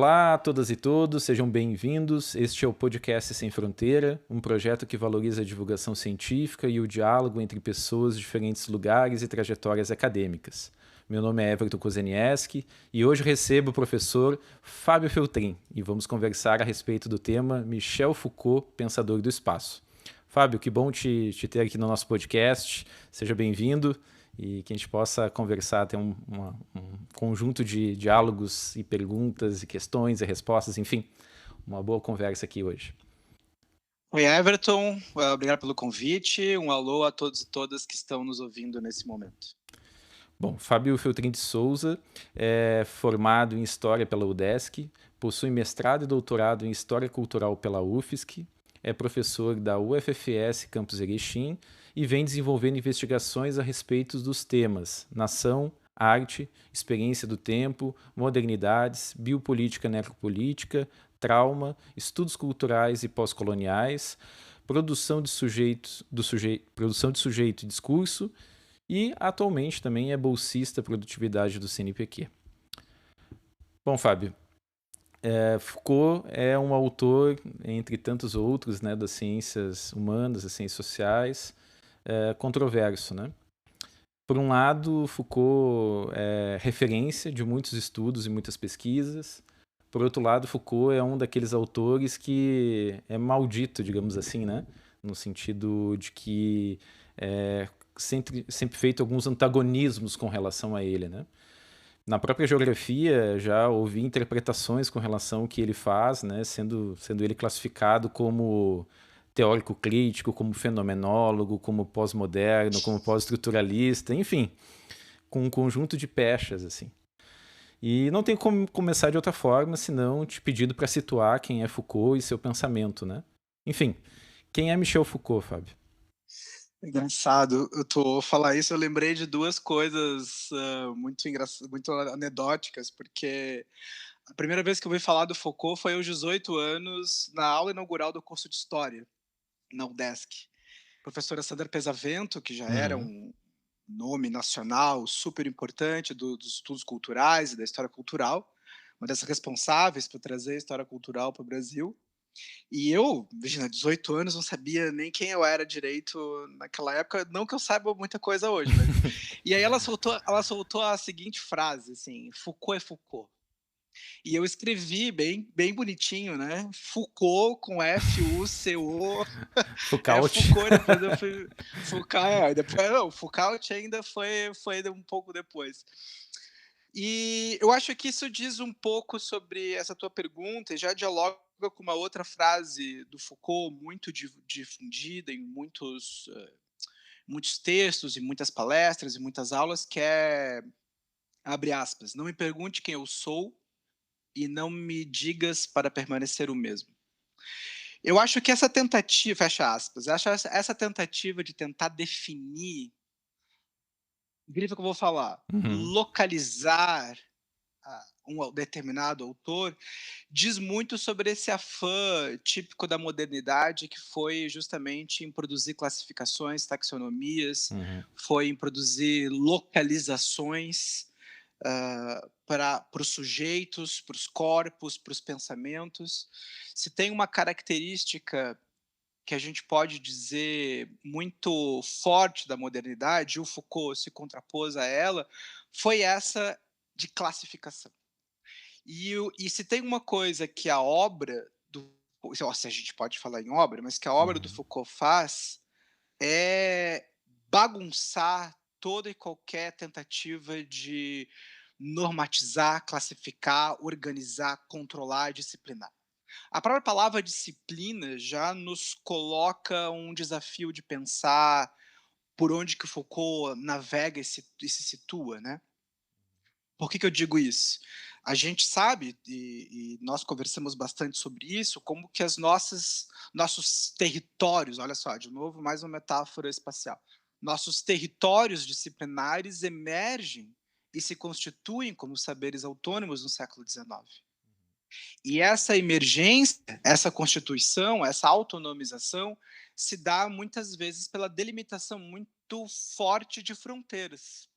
Olá a todas e todos, sejam bem-vindos. Este é o Podcast Sem Fronteira, um projeto que valoriza a divulgação científica e o diálogo entre pessoas de diferentes lugares e trajetórias acadêmicas. Meu nome é Everton Kozenieski e hoje recebo o professor Fábio Feltrin e vamos conversar a respeito do tema Michel Foucault, Pensador do Espaço. Fábio, que bom te ter aqui no nosso podcast, seja bem-vindo. E que a gente possa conversar, ter um conjunto de diálogos e perguntas e questões e respostas, enfim, uma boa conversa aqui hoje. Oi, Everton, obrigado pelo convite, um alô a todos e todas que estão nos ouvindo nesse momento. Bom, Fábio Feltrin de Souza é formado em História pela UDESC, possui mestrado e doutorado em História Cultural pela UFSC, é professor da UFFS Campus Erechim e vem desenvolvendo investigações a respeito dos temas nação, arte, experiência do tempo, modernidades, biopolítica necropolítica, trauma, estudos culturais e pós-coloniais, produção de sujeito e discurso e atualmente também é bolsista produtividade do CNPq. Bom, Fábio, Foucault é um autor, entre tantos outros, né, das ciências humanas, das ciências sociais, controverso, né? Por um lado, Foucault é referência de muitos estudos e muitas pesquisas. Por outro lado, Foucault é um daqueles autores que é maldito, digamos assim, né? No sentido de que sempre feito alguns antagonismos com relação a ele, né? Na própria geografia, já ouvi interpretações com relação ao que ele faz, né? Sendo ele classificado como teórico crítico, como fenomenólogo, como pós-moderno, como pós-estruturalista, enfim, com um conjunto de pechas, assim. E não tem como começar de outra forma, senão te pedindo para situar quem é Foucault e seu pensamento, né? Enfim, quem é Michel Foucault, Fábio? Engraçado, falar isso, eu lembrei de duas coisas muito anedóticas, porque a primeira vez que eu ouvi falar do Foucault foi aos 18 anos, na aula inaugural do curso de História, na UDESC. A professora Sandra Pesavento, que já era um nome nacional super importante dos estudos culturais e da história cultural, uma dessas responsáveis por trazer a história cultural para o Brasil. E eu, imagina, 18 anos, não sabia nem quem eu era direito naquela época, não que eu saiba muita coisa hoje, mas... E aí ela soltou a seguinte frase, assim, Foucault é Foucault. E eu escrevi bem bonitinho, né? Foucault com F-U-C-O. É Foucault. Foucault, depois eu fui... Foucault, depois, não, Foucault ainda foi um pouco depois. E eu acho que isso diz um pouco sobre essa tua pergunta e já dialoga com uma outra frase do Foucault muito difundida em muitos textos e muitas palestras e muitas aulas, que é, abre aspas, não me pergunte quem eu sou e não me digas para permanecer o mesmo. Eu acho que essa tentativa, fecha aspas, essa tentativa de tentar definir, grifa que eu vou falar, localizar um determinado autor, diz muito sobre esse afã típico da modernidade, que foi justamente em produzir classificações, taxonomias, foi em produzir localizações para os sujeitos, para os corpos, para os pensamentos. Se tem uma característica que a gente pode dizer muito forte da modernidade, o Foucault se contrapôs a ela, foi essa de classificação. E se tem uma coisa que a obra do... Se a gente pode falar em obra, mas que a obra do Foucault faz é bagunçar toda e qualquer tentativa de normatizar, classificar, organizar, controlar, disciplinar. A própria palavra disciplina já nos coloca um desafio de pensar por onde que o Foucault navega e se situa, né? Por que eu digo isso? A gente sabe, e nós conversamos bastante sobre isso, como que nossos territórios, olha só, de novo, mais uma metáfora espacial, nossos territórios disciplinares emergem e se constituem como saberes autônomos no século XIX. E essa emergência, essa constituição, essa autonomização, se dá muitas vezes pela delimitação muito forte de fronteiras.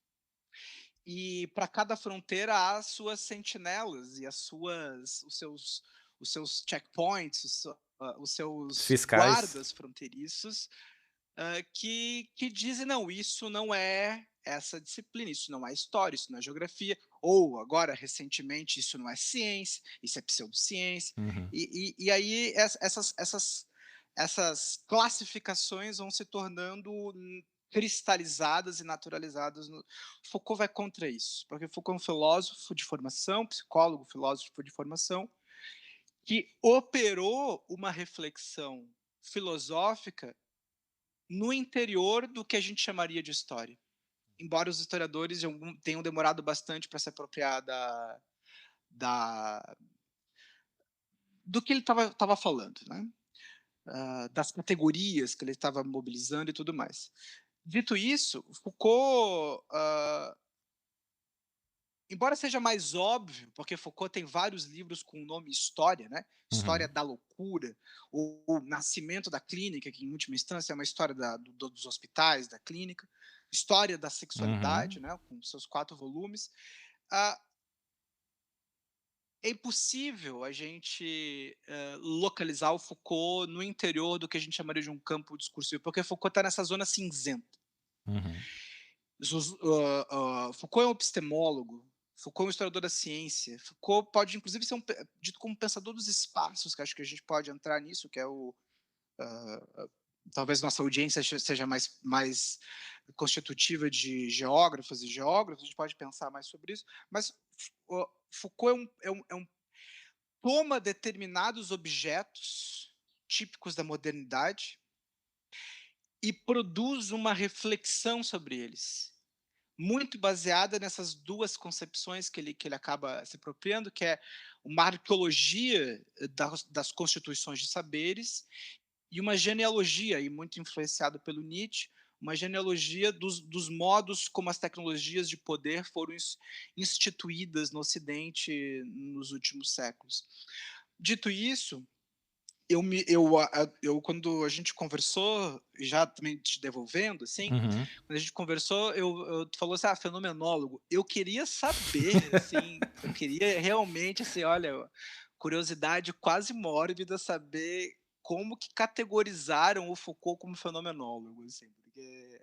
e para cada fronteira há as suas sentinelas e os seus checkpoints, os Os seus fiscais. guardas fronteiriços, que dizem: não, isso não é essa disciplina, isso não é história, isso não é geografia, ou agora, recentemente, isso não é ciência, isso é pseudociência. Uhum. E aí essas classificações vão se tornando cristalizadas e naturalizadas. Foucault vai contra isso, porque Foucault é um filósofo de formação, psicólogo, filósofo de formação, que operou uma reflexão filosófica no interior do que a gente chamaria de história. Embora os historiadores tenham demorado bastante para se apropriar da, do que ele estava falando, né? Das categorias que ele estava mobilizando e tudo mais. Dito isso, Foucault, embora seja mais óbvio, porque Foucault tem vários livros com o nome História, né? História Uhum. da loucura, o Nascimento da Clínica, que em última instância é uma história dos hospitais, da clínica, História da Sexualidade, Uhum. né? Com seus 4 volumes. Ah, é impossível a gente localizar o Foucault no interior do que a gente chamaria de um campo discursivo, porque Foucault está nessa zona cinzenta. Uhum. Foucault é um epistemólogo, Foucault é um historiador da ciência, Foucault pode inclusive ser dito como pensador dos espaços, que acho que a gente pode entrar nisso, que é talvez nossa audiência seja mais constitutiva de geógrafos e geógrafos, a gente pode pensar mais sobre isso, mas Foucault toma determinados objetos típicos da modernidade e produz uma reflexão sobre eles, muito baseada nessas duas concepções que ele acaba se apropriando, que é uma arqueologia das constituições de saberes e uma genealogia, e muito influenciado pelo Nietzsche, uma genealogia dos modos como as tecnologias de poder foram instituídas no Ocidente nos últimos séculos. Dito isso, quando a gente conversou, já também te devolvendo, assim, Uhum. quando a gente conversou, tu falou assim, fenomenólogo. Eu queria saber, assim, eu queria realmente, assim, olha, curiosidade quase mórbida saber como que categorizaram o Foucault como fenomenólogo, assim, porque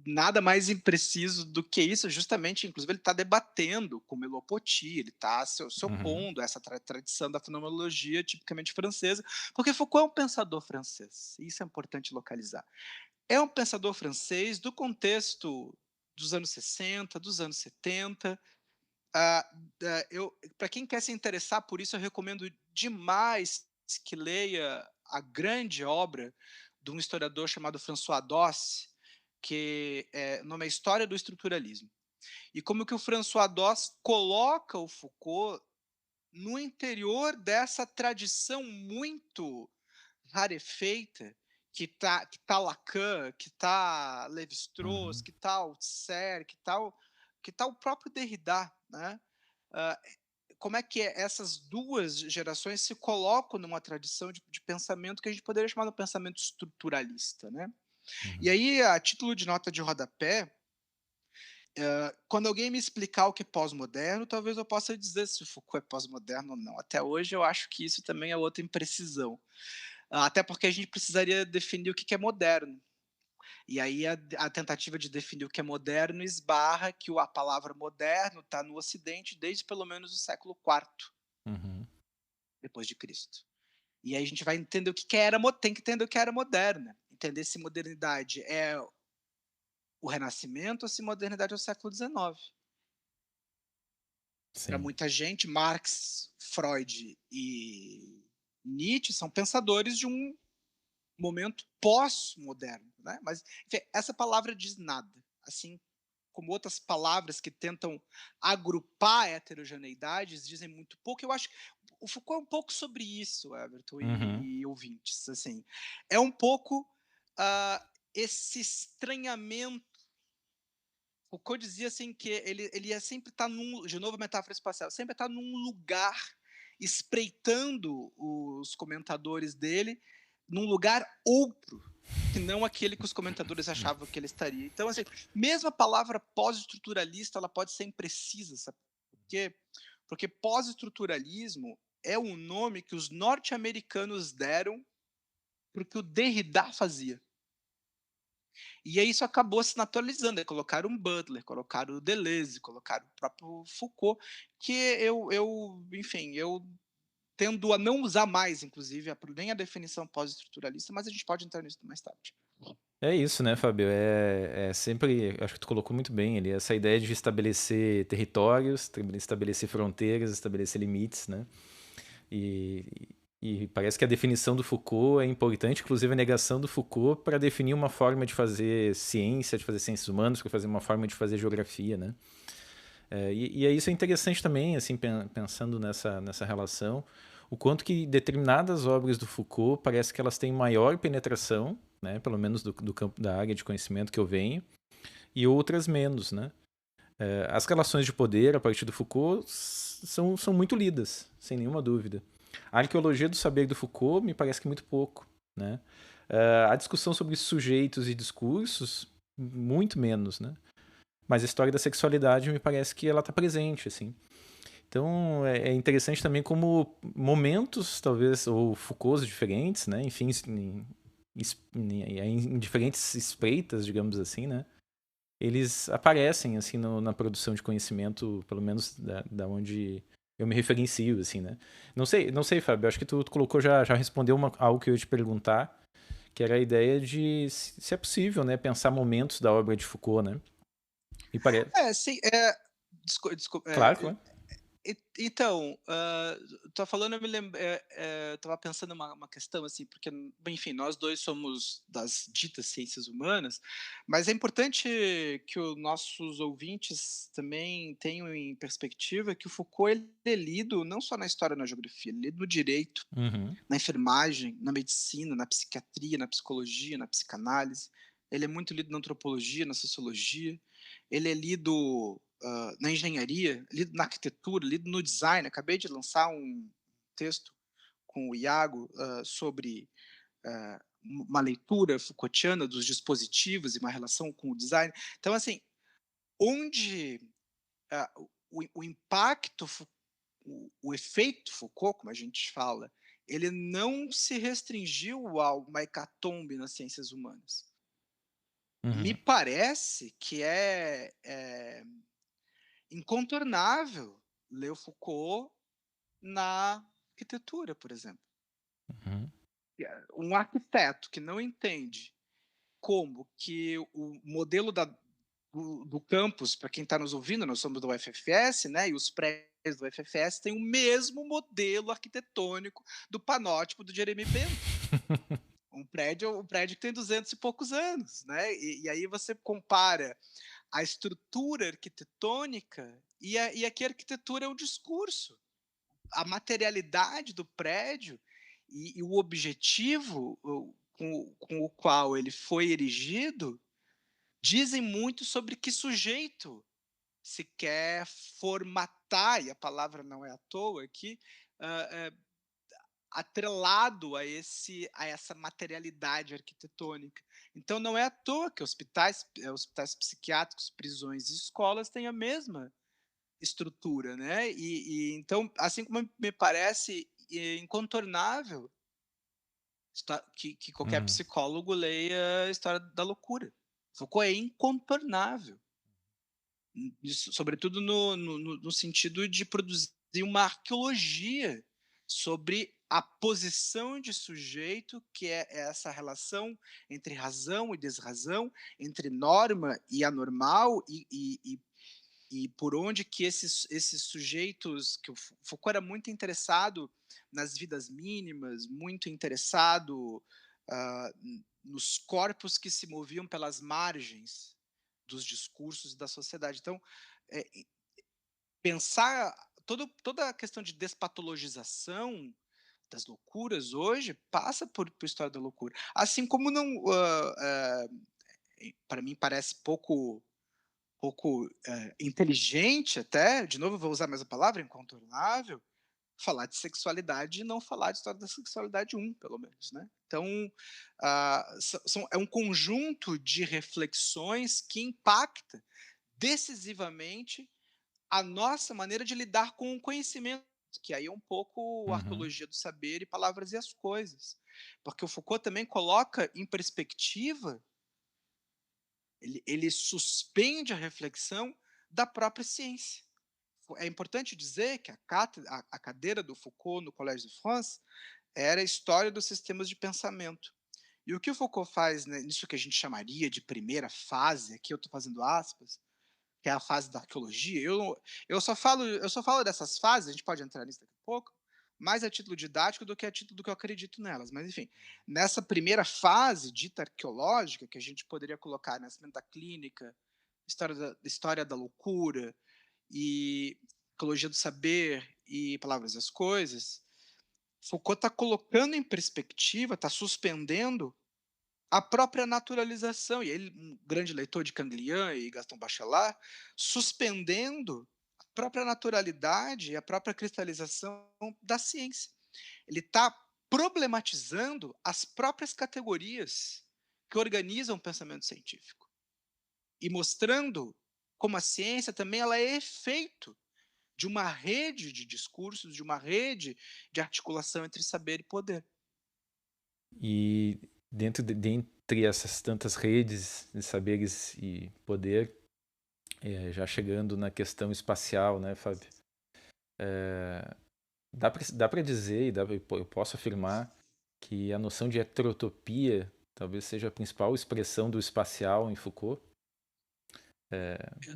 nada mais impreciso do que isso, justamente, inclusive ele está debatendo com Merleau-Ponty, ele está se Uhum. opondo a essa tradição da fenomenologia tipicamente francesa, porque Foucault é um pensador francês, e isso é importante localizar. É um pensador francês do contexto dos anos 60, dos anos 70. Para quem quer se interessar por isso, eu recomendo demais que leia a grande obra de um historiador chamado François Doss, que o nome é História do Estruturalismo. E como que o François Doss coloca o Foucault no interior dessa tradição muito rarefeita que tá Lacan, que tá Lévi-Strauss, Uhum. que tá Althusser, que tá o próprio Derrida, né? Ah, como é que essas duas gerações se colocam numa tradição de pensamento que a gente poderia chamar de pensamento estruturalista, né? E Uhum. aí, a título de nota de rodapé, quando alguém me explicar o que é pós-moderno, talvez eu possa dizer se o Foucault é pós-moderno ou não. Até hoje eu acho que isso também é outra imprecisão. Até porque a gente precisaria definir o que é moderno. E aí a tentativa de definir o que é moderno esbarra que a palavra moderno está no Ocidente desde pelo menos o século IV Uhum. depois de Cristo. E aí a gente vai entender tem que entender o que era moderna. Entender se modernidade é o Renascimento ou se modernidade é o século XIX. Para Sim. muita gente, Marx, Freud e Nietzsche são pensadores de um momento pós-moderno, né? Mas enfim, essa palavra diz nada, assim como outras palavras que tentam agrupar heterogeneidades dizem muito pouco. Eu acho que o Foucault é um pouco sobre isso, Everton Uhum. e ouvintes, assim, é um pouco esse estranhamento. Foucault dizia assim que ele ia sempre estar de novo a metáfora espacial, sempre estar num lugar espreitando os comentadores dele, num lugar outro, que não aquele que os comentadores achavam que ele estaria. Então, assim, mesmo a palavra pós-estruturalista, ela pode ser imprecisa, sabe por quê? Porque pós-estruturalismo é um nome que os norte-americanos deram para o que o Derrida fazia. E aí isso acabou se naturalizando, colocaram o Butler, colocaram o Deleuze, colocaram o próprio Foucault, que enfim, eu tendo a não usar mais, inclusive, nem a definição pós-estruturalista, mas a gente pode entrar nisso mais tarde. É isso, né, Fábio? É sempre, acho que tu colocou muito bem ali, essa ideia de estabelecer territórios, estabelecer fronteiras, estabelecer limites, né? E, e parece que a definição do Foucault é importante, inclusive a negação do Foucault para definir uma forma de fazer ciência, de fazer ciências humanas, para fazer uma forma de fazer geografia, né? E isso é interessante também, assim, pensando nessa relação, o quanto que determinadas obras do Foucault parece que elas têm maior penetração, né, pelo menos do campo da área de conhecimento que eu venho, e outras menos, né? As relações de poder a partir do Foucault são muito lidas, sem nenhuma dúvida. A arqueologia do saber do Foucault me parece que muito pouco, né? A discussão sobre sujeitos e discursos, muito menos, né? Mas a história da sexualidade me parece que ela está presente, assim. Então é interessante também como momentos, talvez, ou Foucaults diferentes, né? Enfim, em diferentes espreitas, digamos assim, né? Eles aparecem, assim, na produção de conhecimento, pelo menos da onde eu me referencio, assim, né? Não sei, Fábio, acho que tu colocou, já respondeu algo que eu ia te perguntar, que era a ideia de se é possível, né? Pensar momentos da obra de Foucault, né? E parece... Sim, desculpa, Claro, claro. então, tô falando, eu me estava pensando uma questão, assim, porque, enfim, nós 2 somos das ditas ciências humanas, mas é importante que os nossos ouvintes também tenham em perspectiva que o Foucault ele é lido não só na história e na geografia, ele é lido no direito, Uhum. na enfermagem, na medicina, na psiquiatria, na psicologia, na psicanálise. Ele é muito lido na antropologia, na sociologia. Ele é lido na engenharia, lido na arquitetura, lido no design. Acabei de lançar um texto com o Iago sobre uma leitura Foucaultiana dos dispositivos e uma relação com o design. Então, assim, onde o impacto o efeito Foucault, como a gente fala, ele não se restringiu a uma hecatombe nas ciências humanas. Me Uhum. parece que é incontornável ler o Foucault na arquitetura, por exemplo. Uhum. Um arquiteto que não entende como que o modelo do campus, para quem está nos ouvindo, nós somos do UFFS, né? E os prédios do UFFS têm o mesmo modelo arquitetônico do panótipo do Jeremy Bentham. Um prédio que tem 200 e poucos anos, né? E aí você compara a estrutura arquitetônica e aqui a arquitetura é o discurso. A materialidade do prédio e o objetivo com o qual ele foi erigido dizem muito sobre que sujeito se quer formatar, e a palavra não é à toa aqui, atrelado a essa materialidade arquitetônica. Então não é à toa que hospitais psiquiátricos, prisões e escolas têm a mesma estrutura, né? Então, assim como me parece incontornável que qualquer Uhum. psicólogo leia a História da Loucura. Foucault é incontornável. Isso, sobretudo no sentido de produzir uma arqueologia sobre a posição de sujeito, que é essa relação entre razão e desrazão, entre norma e anormal, e por onde que esses sujeitos, que o Foucault era muito interessado nas vidas mínimas, muito interessado nos corpos que se moviam pelas margens dos discursos da sociedade. Então, é, pensar toda a questão de despatologização das loucuras hoje passa por história da loucura. Assim como não, para mim parece pouco inteligente até, de novo vou usar a mesma palavra, incontornável, falar de sexualidade e não falar de história da sexualidade um, pelo menos, né. Então, é um conjunto de reflexões que impacta decisivamente a nossa maneira de lidar com o conhecimento, que aí é um pouco Uhum. arqueologia do saber e palavras e as coisas. Porque o Foucault também coloca em perspectiva, ele suspende a reflexão da própria ciência. É importante dizer que a cadeira do Foucault no Collège de France era a história dos sistemas de pensamento. E o que o Foucault faz, né, nisso que a gente chamaria de primeira fase, aqui eu estou fazendo aspas, que é a fase da arqueologia. Eu só falo dessas fases, a gente pode entrar nisso daqui a pouco, mais a título didático do que a título do que eu acredito nelas. Mas, enfim, nessa primeira fase dita arqueológica, que a gente poderia colocar nascimento da clínica, história da loucura e arqueologia do saber e palavras e as coisas, Foucault está colocando em perspectiva, está suspendendo a própria naturalização, e ele, um grande leitor de Canguilhem e Gaston Bachelard, suspendendo a própria naturalidade e a própria cristalização da ciência. Ele está problematizando as próprias categorias que organizam o pensamento científico e mostrando como a ciência também ela é efeito de uma rede de discursos, de uma rede de articulação entre saber e poder. E dentre essas tantas redes de saberes e poder, já chegando na questão espacial, né, Fábio? Dá para dizer, eu posso afirmar que a noção de heterotopia talvez seja a principal expressão do espacial em Foucault.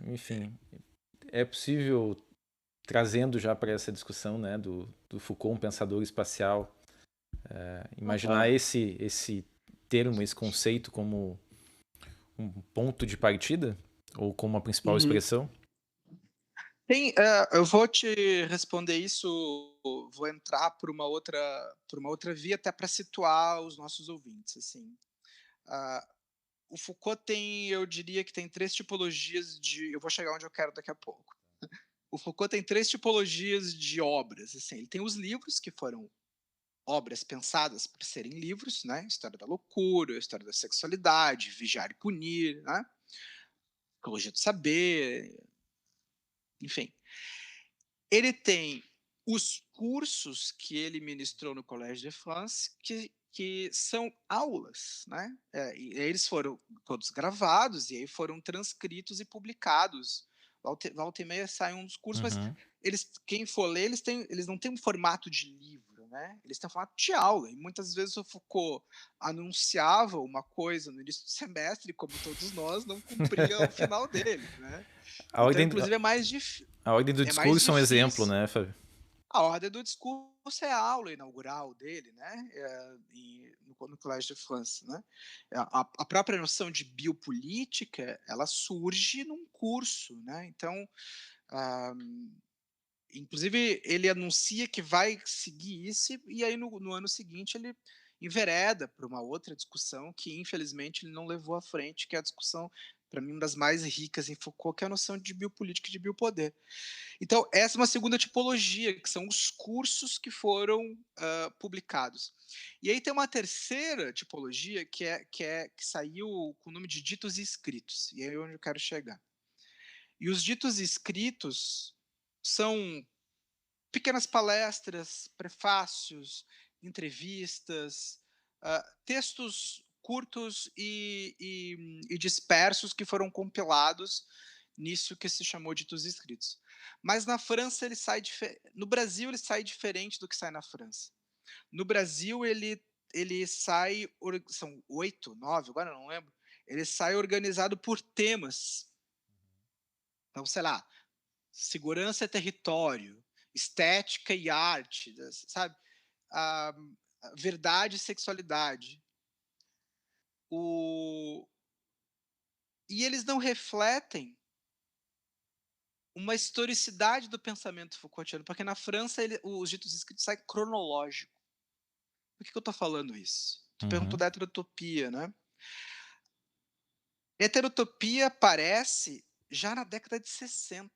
Enfim, é possível, trazendo já para essa discussão, né, do Foucault, um pensador espacial, imaginar Aham. esse termo, esse conceito como um ponto de partida ou como a principal Uhum. expressão? Eu vou te responder isso, vou entrar por uma outra via, até para situar os nossos ouvintes, assim. Ah, o Foucault tem, eu diria que tem 3 tipologias de, eu vou chegar onde eu quero daqui a pouco. O Foucault tem 3 tipologias de obras, assim, ele tem os livros, que foram obras pensadas para serem livros, né, História da loucura, História da sexualidade, Vigiar e Punir, né, Arqueologia do saber, enfim. Ele tem os cursos que ele ministrou no Collège de France, que são aulas, né? E eles foram todos gravados e aí foram transcritos e publicados. Volta e meia sai um dos cursos, mas Uhum. quem for ler, eles não têm um formato de livro, né? Eles têm um formato de aula. E muitas vezes o Foucault anunciava uma coisa no início do semestre, como todos nós, não cumpria o final dele, né? A Então, ordem, inclusive, do é mais discurso é um exemplo, difícil. né, Fábio? A ordem do discurso é a aula inaugural dele, né? No Collège de France, né? A própria noção de biopolítica, ela surge num curso, né? Então, ah, inclusive, ele anuncia que vai seguir isso, e aí no ano seguinte ele envereda para uma outra discussão que, infelizmente, ele não levou à frente, que é a discussão, para mim, uma das mais ricas em Foucault, que é a noção de biopolítica e de biopoder. Então, essa é uma segunda tipologia, que são os cursos que foram publicados. E aí tem uma terceira tipologia que saiu com o nome de ditos e escritos. E aí é onde eu quero chegar. E os ditos e escritos são pequenas palestras, prefácios, entrevistas, textos curtos e dispersos que foram compilados nisso que se chamou de ditos escritos. Mas na França no Brasil ele sai diferente do que sai na França. No Brasil ele sai, são 8, 9, agora eu não lembro. Ele sai organizado por temas. Então, sei lá, segurança e território, estética e arte, sabe? A, a verdade e sexualidade. O, e eles não refletem uma historicidade do pensamento Foucaultiano, porque na França os ditos escritos saem cronológico. Por que eu estou falando isso? Tu perguntou Uhum. da heterotopia, né? Heterotopia aparece já na década de 60.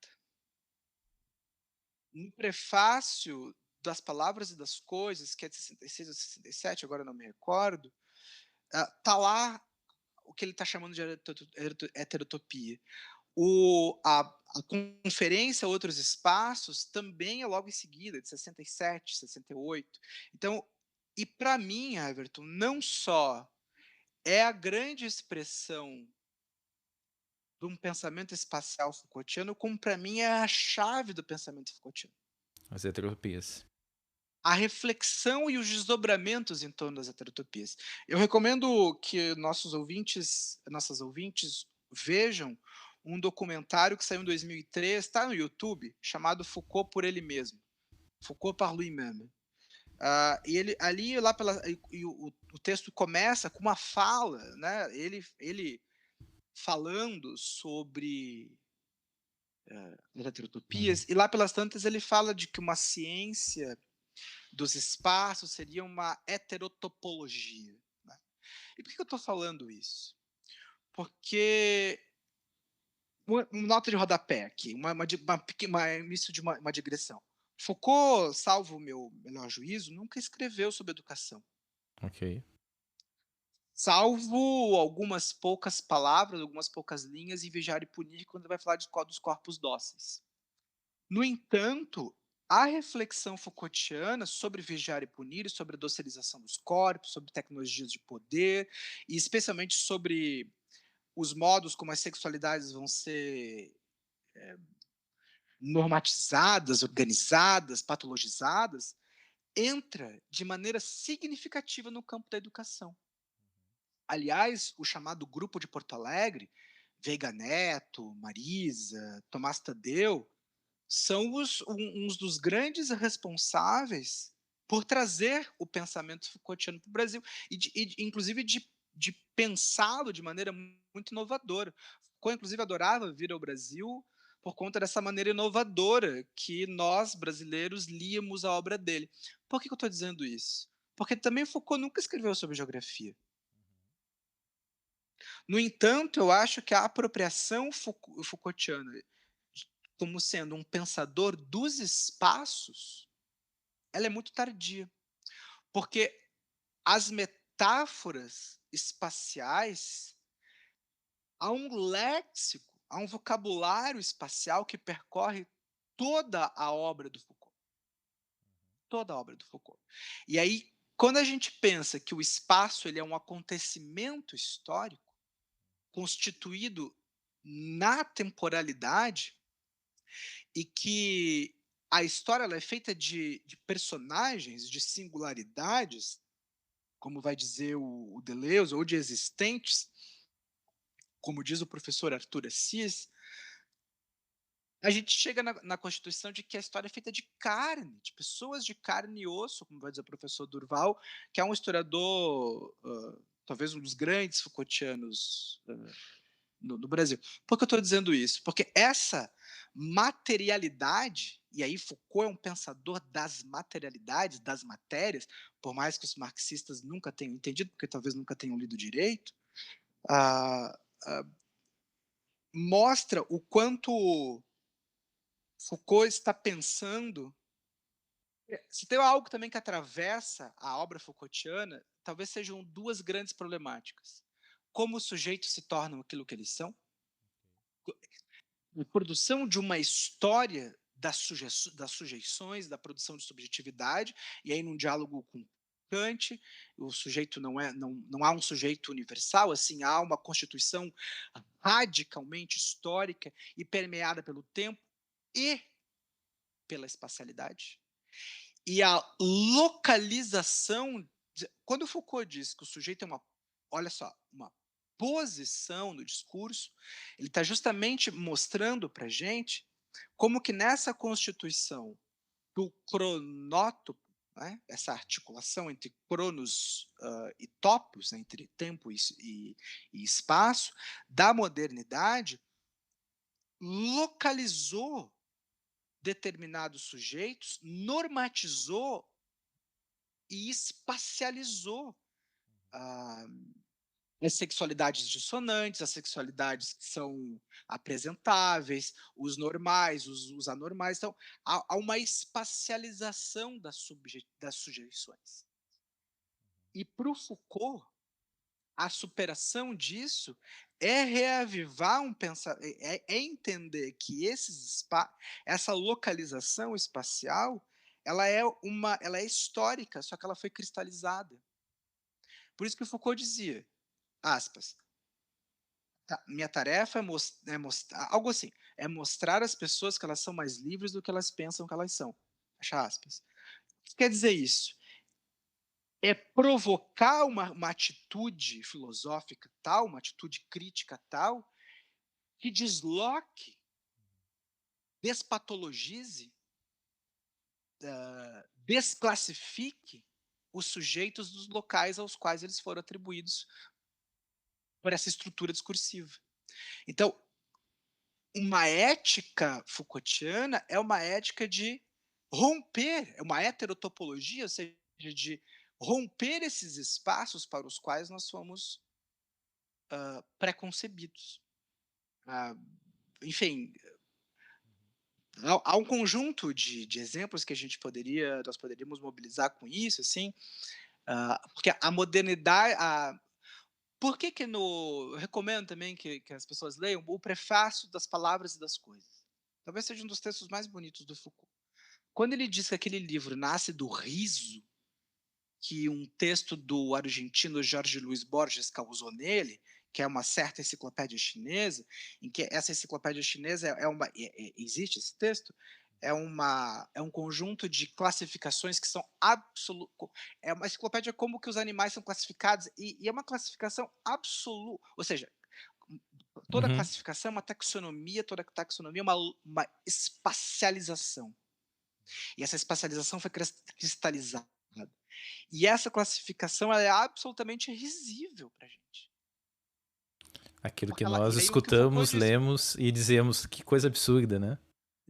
No prefácio das Palavras e das Coisas, que é de 66 ou 67, agora eu não me recordo, tá lá o que ele está chamando de heterotopia. A conferência Outros Espaços também é logo em seguida, de 67, 68. Então, e para mim, Everton, não só é a grande expressão de um pensamento espacial Foucaultiano, como para mim é a chave do pensamento Foucaultiano. As heteropias. A reflexão e os desdobramentos em torno das heterotopias. Eu recomendo que nossas ouvintes vejam um documentário que saiu em 2003, está no YouTube, chamado Foucault por ele mesmo. Foucault par lui-même. E ele ali lá o texto começa com uma fala, né? Ele falando sobre Uhum. heterotopias, e lá pelas tantas ele fala de que uma ciência dos espaços seria uma heterotopologia. Né? E por que eu estou falando isso? Porque uma nota de rodapé aqui, início de uma digressão. Foucault, salvo o meu melhor juízo, nunca escreveu sobre educação. Ok. Salvo algumas poucas palavras, algumas poucas linhas em Vigiar e Punir, quando ele vai falar dos corpos dóceis. No entanto, a reflexão Foucaultiana sobre vigiar e punir, sobre a docilização dos corpos, sobre tecnologias de poder, e especialmente sobre os modos como as sexualidades vão ser normatizadas, organizadas, patologizadas, entra de maneira significativa no campo da educação. Aliás, o chamado Grupo de Porto Alegre, Veiga Neto, Marisa, Tomás Tadeu, são uns dos grandes responsáveis por trazer o pensamento Foucaultiano para o Brasil, inclusive de pensá-lo de maneira muito inovadora. Foucault, inclusive, adorava vir ao Brasil por conta dessa maneira inovadora que nós, brasileiros, líamos a obra dele. Por que eu estou dizendo isso? Porque também Foucault nunca escreveu sobre geografia. No entanto, eu acho que a apropriação Foucaultiana como sendo um pensador dos espaços, ela é muito tardia. Porque as metáforas espaciais, há um léxico, há um vocabulário espacial que percorre toda a obra do Foucault. Toda a obra do Foucault. E aí, quando a gente pensa que o espaço ele é um acontecimento histórico, constituído na temporalidade, e que a história ela é feita de personagens, de singularidades, como vai dizer o Deleuze, ou de existentes, como diz o professor Arthur Assis, a gente chega na constituição de que a história é feita de carne, de pessoas de carne e osso, como vai dizer o professor Durval, que é um historiador, talvez um dos grandes Foucaultianos no Brasil. Por que eu estou dizendo isso? Porque essa materialidade, e aí Foucault é um pensador das materialidades, das matérias, por mais que os marxistas nunca tenham entendido, porque talvez nunca tenham lido direito, ah, ah, mostra o quanto Foucault está pensando. Se tem algo também que atravessa a obra Foucaultiana, talvez sejam duas grandes problemáticas. Como os sujeitos se tornam aquilo que eles são, a produção de uma história das sujeições, da produção de subjetividade, e aí num diálogo com Kant, o sujeito não há um sujeito universal, assim, há uma constituição radicalmente histórica e permeada pelo tempo e pela espacialidade. E a localização, quando Foucault diz que o sujeito é olha só, uma posição no discurso, ele está justamente mostrando para a gente como que nessa constituição do cronótopo, né, essa articulação entre cronos e topos, né, entre tempo e espaço, da modernidade, localizou determinados sujeitos, normatizou e espacializou as sexualidades dissonantes, as sexualidades que são apresentáveis, os normais, os anormais. Então, há uma espacialização das sujeições. E para o Foucault, a superação disso é reavivar um pensamento, é entender que essa localização espacial, ela é histórica, só que ela foi cristalizada. Por isso que Foucault dizia, aspas, minha tarefa é mostrar, algo assim, é mostrar às pessoas que elas são mais livres do que elas pensam que elas são. Fecha aspas. O que quer dizer isso? É provocar uma atitude filosófica tal, uma atitude crítica tal, que desloque, despatologize, desclassifique os sujeitos dos locais aos quais eles foram atribuídos por essa estrutura discursiva. Então, uma ética Foucaultiana é uma ética de romper, é uma heterotopologia, ou seja, de romper esses espaços para os quais nós fomos preconcebidos. Enfim, há um conjunto de exemplos que nós poderíamos mobilizar com isso, assim, porque a modernidade, por que no eu recomendo também que as pessoas leiam o Prefácio das Palavras e das Coisas. Talvez seja um dos textos mais bonitos do Foucault. Quando ele diz que aquele livro nasce do riso que um texto do argentino Jorge Luis Borges causou nele, que é uma certa enciclopédia chinesa, em que essa enciclopédia chinesa existe esse texto, é um conjunto de classificações que são absolutas. É uma enciclopédia como que os animais são classificados, e é uma classificação absoluta, ou seja, toda Uhum. classificação é uma taxonomia, toda taxonomia é uma espacialização. E essa espacialização foi cristalizada. E essa classificação ela é absolutamente risível para a gente. Aquilo que Porque nós leia o que o Foucault escutamos, diz. lemos e dizemos que coisa absurda, né?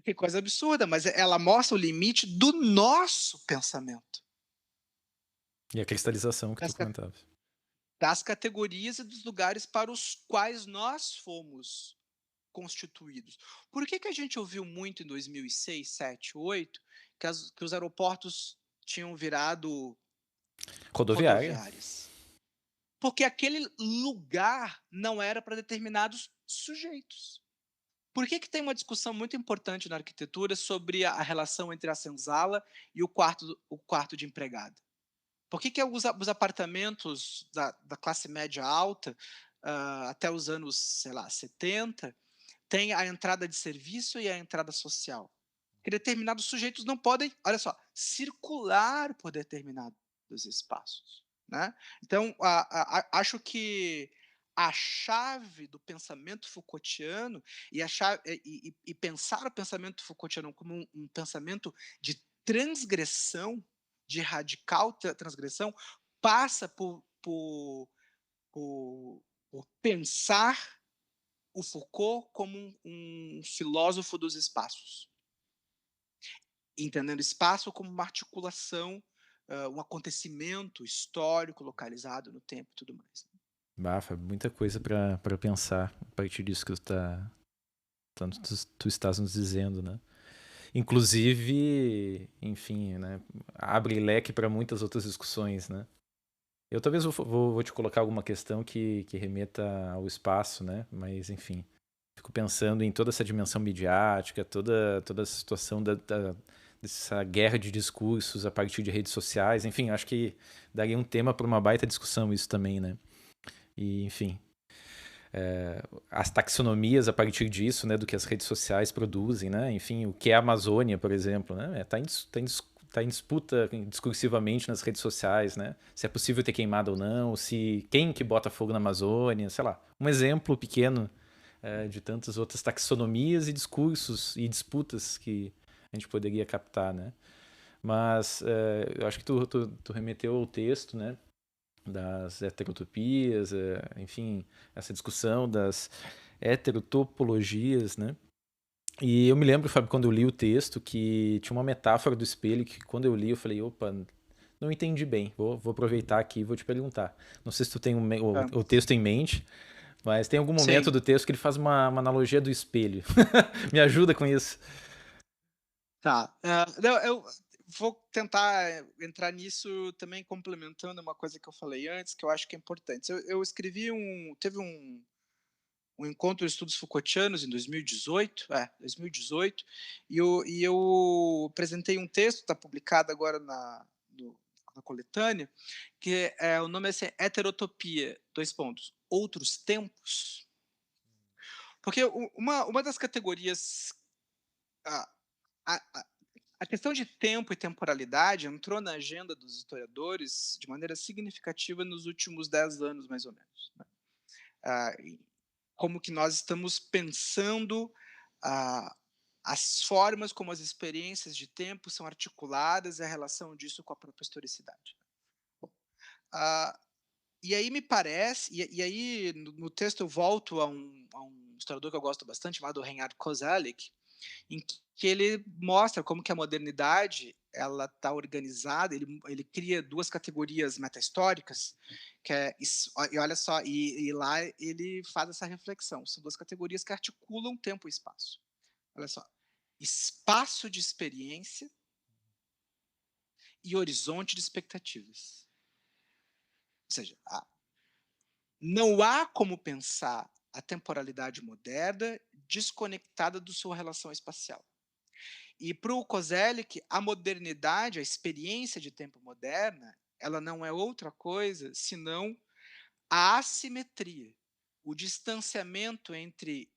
Que coisa absurda, mas ela mostra o limite do nosso pensamento. E a cristalização que tu Das, comentava. das categorias e dos lugares para os quais nós fomos constituídos. Por que a gente ouviu muito em 2006, 7, 8, que os aeroportos tinham virado Rodoviária. rodoviárias? Porque aquele lugar não era para determinados sujeitos. Por que tem uma discussão muito importante na arquitetura sobre a relação entre a senzala e o quarto de empregada? Por que os apartamentos da classe média alta, até os anos, sei lá, 70, tem a entrada de serviço e a entrada social? Porque determinados sujeitos não podem, olha só, circular por determinados espaços. Né? Então, acho que a chave do pensamento Foucaultiano e pensar o pensamento Foucaultiano como um pensamento de transgressão, de radical transgressão, passa por pensar o Foucault como um filósofo dos espaços, entendendo espaço como uma articulação, um acontecimento histórico localizado no tempo e tudo mais. Bafa, muita coisa para pensar a partir disso que tu estás nos dizendo, né? Inclusive, enfim, né? Abre leque para muitas outras discussões, né? Eu talvez vou te colocar alguma questão que remeta ao espaço, né? Mas, enfim, fico pensando em toda essa dimensão midiática, toda a situação dessa guerra de discursos a partir de redes sociais. Enfim, acho que daria um tema para uma baita discussão isso também, né? E, enfim, as taxonomias a partir disso, né? Do que as redes sociais produzem, né? Enfim, o que é a Amazônia, por exemplo, né? Tá em disputa discursivamente nas redes sociais, né? Se é possível ter queimado ou não, se quem que bota fogo na Amazônia, sei lá. Um exemplo pequeno de tantas outras taxonomias e discursos e disputas que a gente poderia captar, né? Mas eu acho que tu remeteu ao texto, né? Das heterotopias, enfim, essa discussão das heterotopologias, né? E eu me lembro, Fábio, quando eu li o texto, que tinha uma metáfora do espelho que quando eu li eu falei, opa, Não entendi bem. Vou aproveitar aqui e vou te perguntar. Não sei se tu tem É. o texto em mente, mas tem algum momento Sim. do texto que ele faz uma analogia do espelho. Me ajuda com isso. Tá. Não, eu vou tentar entrar nisso também complementando uma coisa que eu falei antes, que eu acho que é importante. Eu escrevi teve um encontro de estudos Foucaultianos em 2018, 2018, e eu apresentei um texto, está publicado agora na coletânea, que o nome é assim, Heterotopia, dois pontos, outros tempos. Porque uma das categorias, a, a, a questão de tempo e temporalidade entrou na agenda dos historiadores de maneira significativa nos últimos 10 anos, mais ou menos. Né? Como que nós estamos pensando ah, as formas como as experiências de tempo são articuladas e a relação disso com a própria historicidade. Ah, e aí me parece, e aí no texto eu volto a um historiador que eu gosto bastante, chamado Reinhard Koselleck, em que ele mostra como que a modernidade ela está organizada, ele cria duas categorias metahistóricas, que é, e olha só, e lá ele faz essa reflexão, são duas categorias que articulam tempo e espaço. Olha só, espaço de experiência e horizonte de expectativas. Ou seja, não há como pensar a temporalidade moderna desconectada da sua relação espacial. E para o Koselleck, a modernidade, a experiência de tempo moderna, ela não é outra coisa senão a assimetria, o distanciamento entre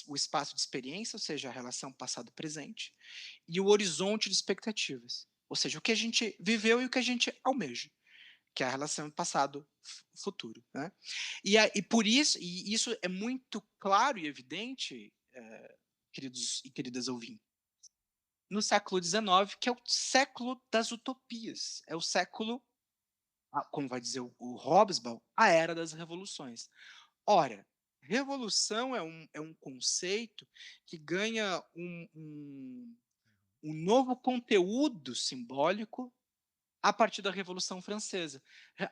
o espaço de experiência, ou seja, a relação passado-presente, e o horizonte de expectativas, ou seja, o que a gente viveu e o que a gente almeja, que é a relação passado-futuro. Né? E por isso, e isso é muito claro e evidente, queridos e queridas ouvintes, no século XIX, que é o século das utopias. É o século, como vai dizer o Hobsbawm, a era das revoluções. Ora, revolução é um conceito que ganha um novo conteúdo simbólico a partir da Revolução Francesa.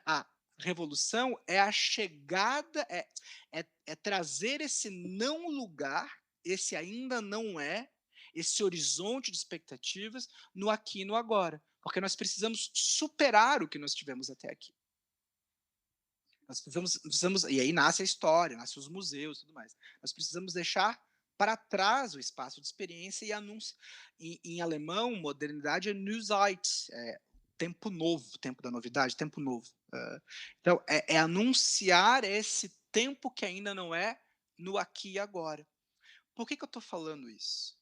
A revolução é a chegada, é trazer esse não lugar, esse ainda não é, esse horizonte de expectativas no aqui e no agora. Porque nós precisamos superar o que nós tivemos até aqui. Nós precisamos, e aí nasce a história, nasce os museus e tudo mais. Nós precisamos deixar para trás o espaço de experiência e anúncio. Em alemão, modernidade é Neuzeit, tempo novo, tempo da novidade, tempo novo. Então, é anunciar esse tempo que ainda não é no aqui e agora. Por que eu estou falando isso?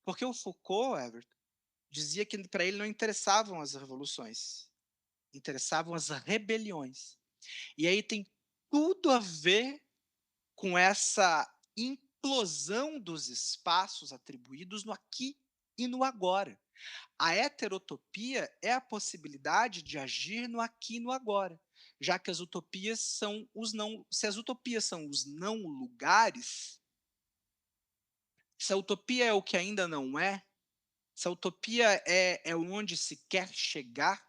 Porque o Foucault, Everton, dizia que para ele não interessavam as revoluções, interessavam as rebeliões. E aí tem tudo a ver com essa implosão dos espaços atribuídos no aqui e no agora. A heterotopia é a possibilidade de agir no aqui e no agora, já que as utopias são os não. Se as utopias são os não lugares, se a utopia é o que ainda não é, se a utopia é onde se quer chegar,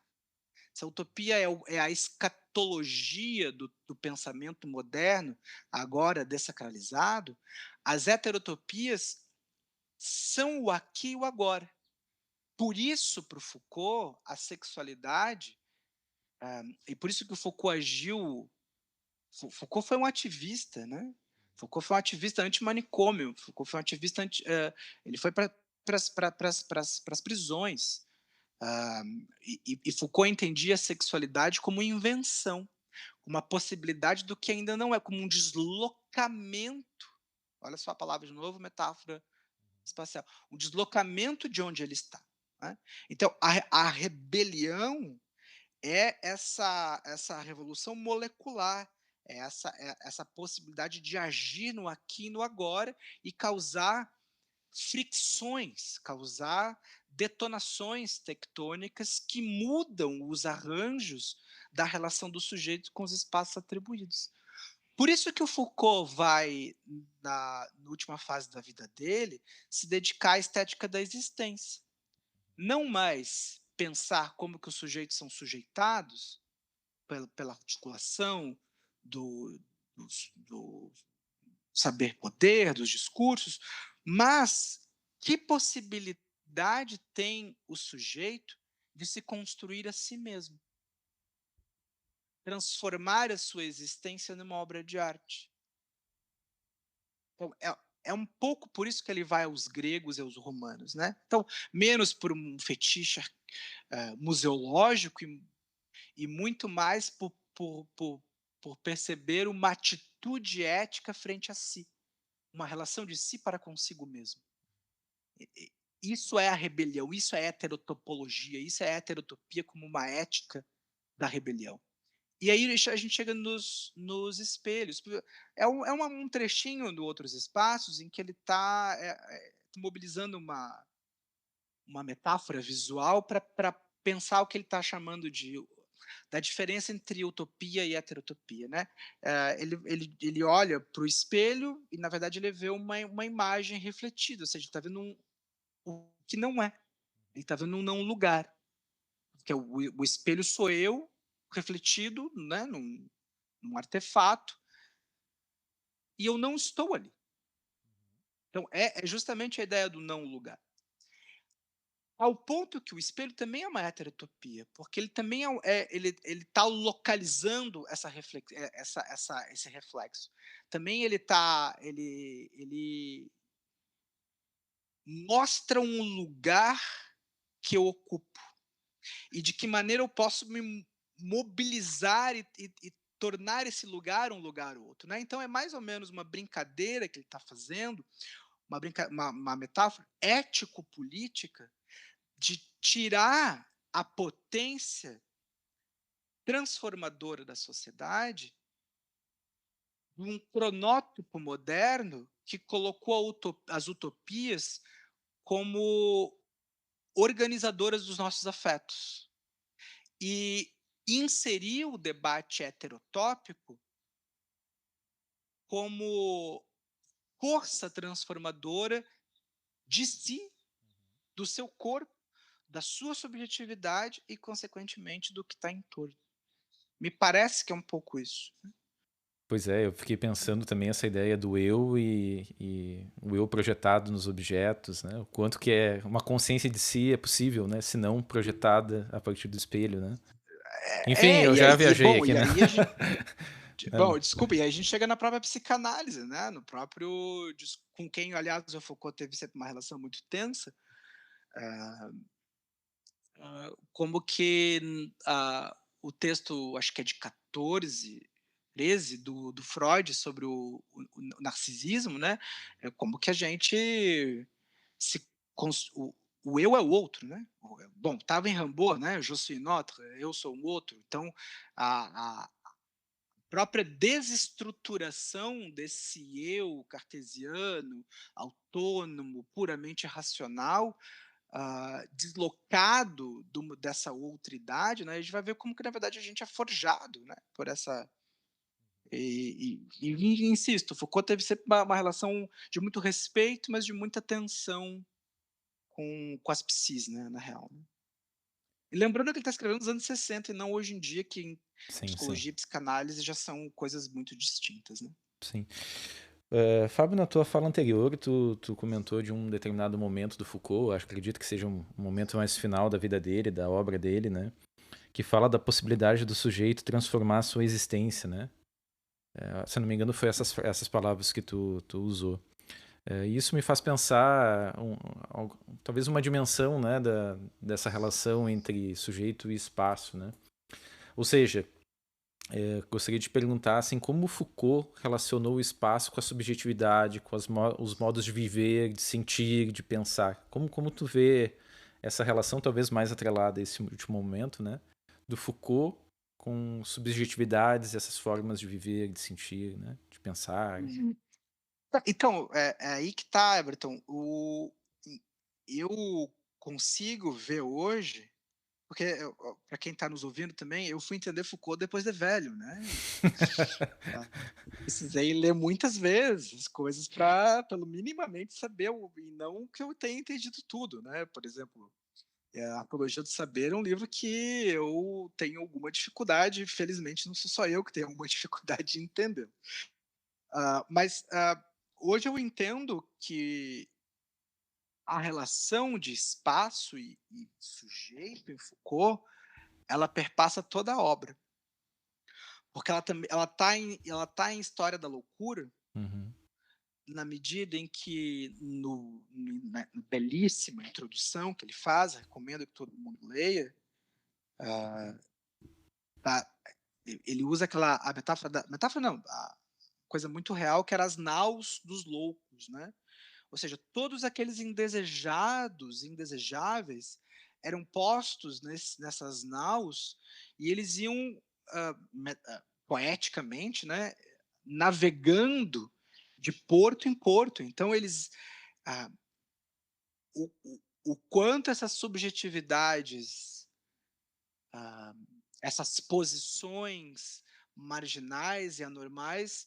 se a utopia é a escatologia do pensamento moderno, agora dessacralizado, as heterotopias são o aqui e o agora. Por isso, para o Foucault, a sexualidade, e por isso que o Foucault agiu. Foucault foi um ativista, né? Foucault foi um ativista anti-manicômio. Foucault foi um ativista ele foi para as prisões. E Foucault entendia a sexualidade como invenção, uma possibilidade do que ainda não é, como um deslocamento. Olha só a palavra de novo, metáfora espacial. Um deslocamento de onde ele está. Né? Então, a rebelião é essa revolução molecular, essa possibilidade de agir no aqui e no agora e causar fricções, causar detonações tectônicas que mudam os arranjos da relação do sujeito com os espaços atribuídos. Por isso que o Foucault vai, na última fase da vida dele, se dedicar à estética da existência. Não mais pensar como que os sujeitos são sujeitados pela articulação do, do saber-poder, dos discursos, mas que possibilidade tem o sujeito de se construir a si mesmo, transformar a sua existência numa obra de arte. Então, é um pouco por isso que ele vai aos gregos e aos romanos, né? Então, menos por um fetiche museológico e muito mais por perceber uma atitude ética frente a si, uma relação de si para consigo mesmo. Isso é a rebelião, isso é heterotopologia, isso é heterotopia como uma ética da rebelião. E aí a gente chega nos espelhos. Um trechinho do Outros Espaços em que ele está mobilizando uma metáfora visual para pensar o que ele está chamando da diferença entre utopia e heterotopia. Né? Ele olha para o espelho e, na verdade, ele vê uma imagem refletida, ou seja, ele está vendo o que não é. Ele está vendo um não lugar. Porque o espelho sou eu, refletido, né, num artefato, e eu não estou ali. Então, é justamente a ideia do não lugar. Ao ponto que o espelho também é uma heterotopia, porque ele também ele está localizando esse reflexo. Também ele mostra um lugar que eu ocupo e de que maneira eu posso me mobilizar e tornar esse lugar um lugar outro. Né? Então é mais ou menos uma brincadeira que ele está fazendo, uma metáfora ético-política de tirar a potência transformadora da sociedade de um cronótipo moderno que colocou as utopias como organizadoras dos nossos afetos e inseriu o debate heterotópico como força transformadora de si, do seu corpo, da sua subjetividade e, consequentemente, do que está em torno. Me parece que é um pouco isso. Pois é, eu fiquei pensando também essa ideia do eu e o eu projetado nos objetos, né? O quanto que é uma consciência de si é possível, né? Se não projetada a partir do espelho, né? Enfim, eu já viajei aqui, né? Bom, desculpa, e aí a gente chega na própria psicanálise, né? No próprio, com quem, aliás, o Foucault teve sempre uma relação muito tensa, como que o texto, acho que é de 14, 13, do Freud sobre o narcisismo, né? É como que a gente o eu é o outro, né? Bom, estava em Rimbaud, né? Je suis un autre, eu sou um outro. Então, a própria desestruturação desse eu cartesiano, autônomo, puramente racional, deslocado dessa outridade, né, a gente vai ver como que, na verdade, a gente é forjado, né, por essa... insisto, Foucault teve sempre uma relação de muito respeito, mas de muita tensão com as psis, né, na real. Né? E lembrando que ele está escrevendo nos anos 60 e não hoje em dia, que em Sim, sim. psicologia e psicanálise já são coisas muito distintas. Né? Sim. Fábio, na tua fala anterior, tu comentou de um determinado momento do Foucault, acredito que seja um momento mais final da vida dele, da obra dele, né? Que fala da possibilidade do sujeito transformar a sua existência, né? Se não me engano, foi essas palavras que tu usou. E isso me faz pensar talvez uma dimensão, né, dessa relação entre sujeito e espaço, né? Ou seja, gostaria de perguntar assim, como Foucault relacionou o espaço com a subjetividade, com os modos de viver, de sentir, de pensar. Como tu vê essa relação, talvez mais atrelada a esse último momento, né, do Foucault com subjetividades, essas formas de viver, de sentir, né, de pensar? Então, é aí que tá, Everton. Eu consigo ver hoje, porque para quem está nos ouvindo também, eu fui entender Foucault depois de velho, né? Precisei ler muitas vezes coisas para, pelo minimamente, saber, e não que eu tenha entendido tudo, né? Por exemplo, A Apologia do Saber é um livro que eu tenho alguma dificuldade, felizmente não sou só eu que tenho alguma dificuldade de entender. Mas hoje eu entendo que a relação de espaço e sujeito em Foucault, ela perpassa toda a obra, porque ela tá em História da Loucura, Uhum. na medida em que na belíssima introdução que ele faz, recomendo que todo mundo leia, tá, ele usa aquela a metáfora não, a coisa muito real que era as naus dos loucos, né. Ou seja, todos aqueles indesejados, indesejáveis, eram postos nessas naus e eles iam, poeticamente, né, navegando de porto em porto. Então eles, ah, o quanto essas subjetividades, ah, essas posições marginais e anormais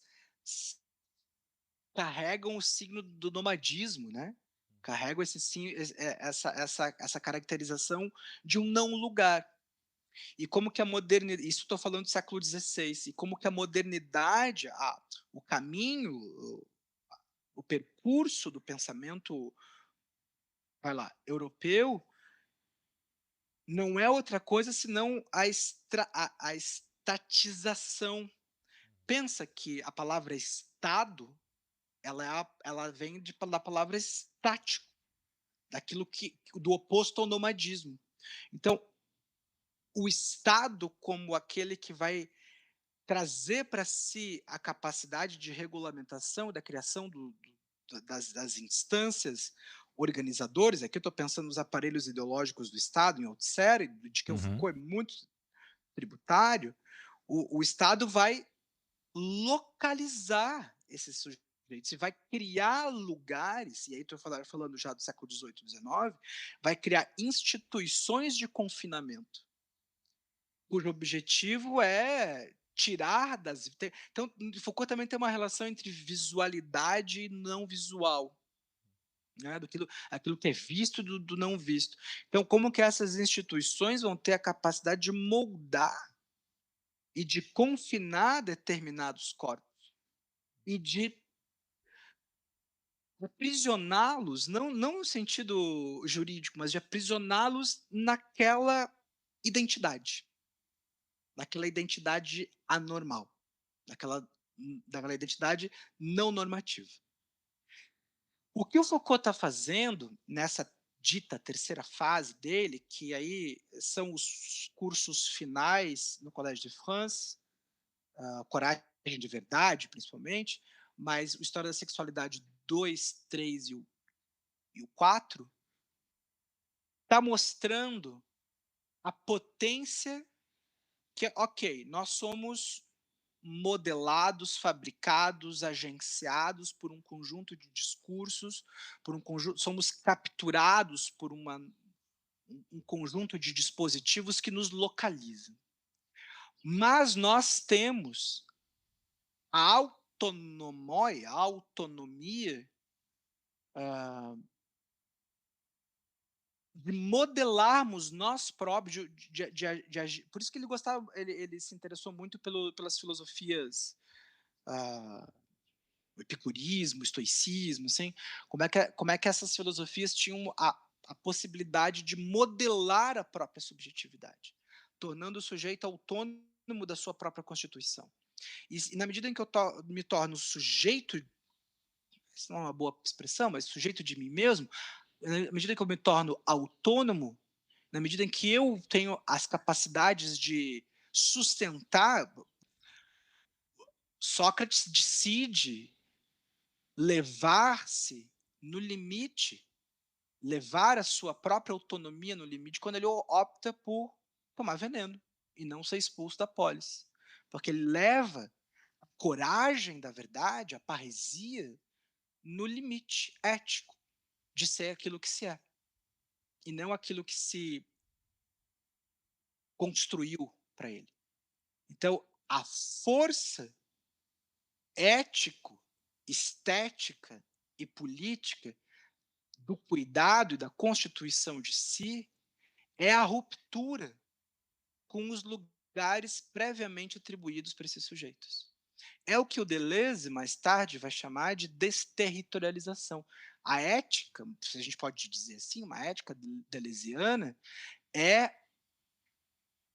carregam o signo do nomadismo, né, carregam esse sim essa caracterização de um não lugar. E como que a modernidade, isso estou falando do século XVI, e como que a modernidade, o caminho, o percurso do pensamento, vai lá, europeu, não é outra coisa senão a estatização. Pensa que a palavra Estado, ela vem da palavra estático, daquilo que do oposto ao nomadismo. Então, o Estado como aquele que vai trazer para si a capacidade de regulamentação da criação das instâncias organizadoras, aqui eu estou pensando nos aparelhos ideológicos do Estado, em Althusser, de que o Uhum. Foucault é muito tributário, o Estado vai localizar esses sujeitos, e vai criar lugares, e aí estou falando já do século XVIII, XIX, vai criar instituições de confinamento, cujo objetivo é tirar das. Então, Foucault também tem uma relação entre visualidade e não visual. Né, aquilo que é visto do não visto. Então, como que essas instituições vão ter a capacidade de moldar e de confinar determinados corpos e de aprisioná-los, não no sentido jurídico, mas de aprisioná-los naquela identidade anormal, naquela identidade não normativa. O que o Foucault está fazendo nessa dita terceira fase dele, que aí são os cursos finais no Collège de France, Coragem de Verdade, principalmente, mas o História da Sexualidade 2, 3 e o 4, está mostrando a potência que, ok, nós somos modelados, fabricados, agenciados por um conjunto de discursos, somos capturados por um conjunto de dispositivos que nos localizam. Mas nós temos a a autonomia, ah, de modelarmos nós próprios, de agir. Por isso que ele gostava, ele se interessou muito pelas filosofias, o epicurismo, o estoicismo, assim, como é que essas filosofias tinham a possibilidade de modelar a própria subjetividade, tornando o sujeito autônomo da sua própria constituição. E na medida em que eu me torno sujeito, isso não é uma boa expressão, mas sujeito de mim mesmo, na medida que eu me torno autônomo, na medida em que eu tenho as capacidades de sustentar, Sócrates decide levar-se no limite, levar a sua própria autonomia no limite, quando ele opta por tomar veneno e não ser expulso da polis. Porque ele leva a coragem da verdade, a parresia, no limite ético de ser aquilo que se é, e não aquilo que se construiu para ele. Então, a força ético, estética e política do cuidado e da constituição de si é a ruptura com os lugares previamente atribuídos para esses sujeitos. É o que o Deleuze, mais tarde, vai chamar de desterritorialização. A ética, se a gente pode dizer assim, uma ética deleuziana, é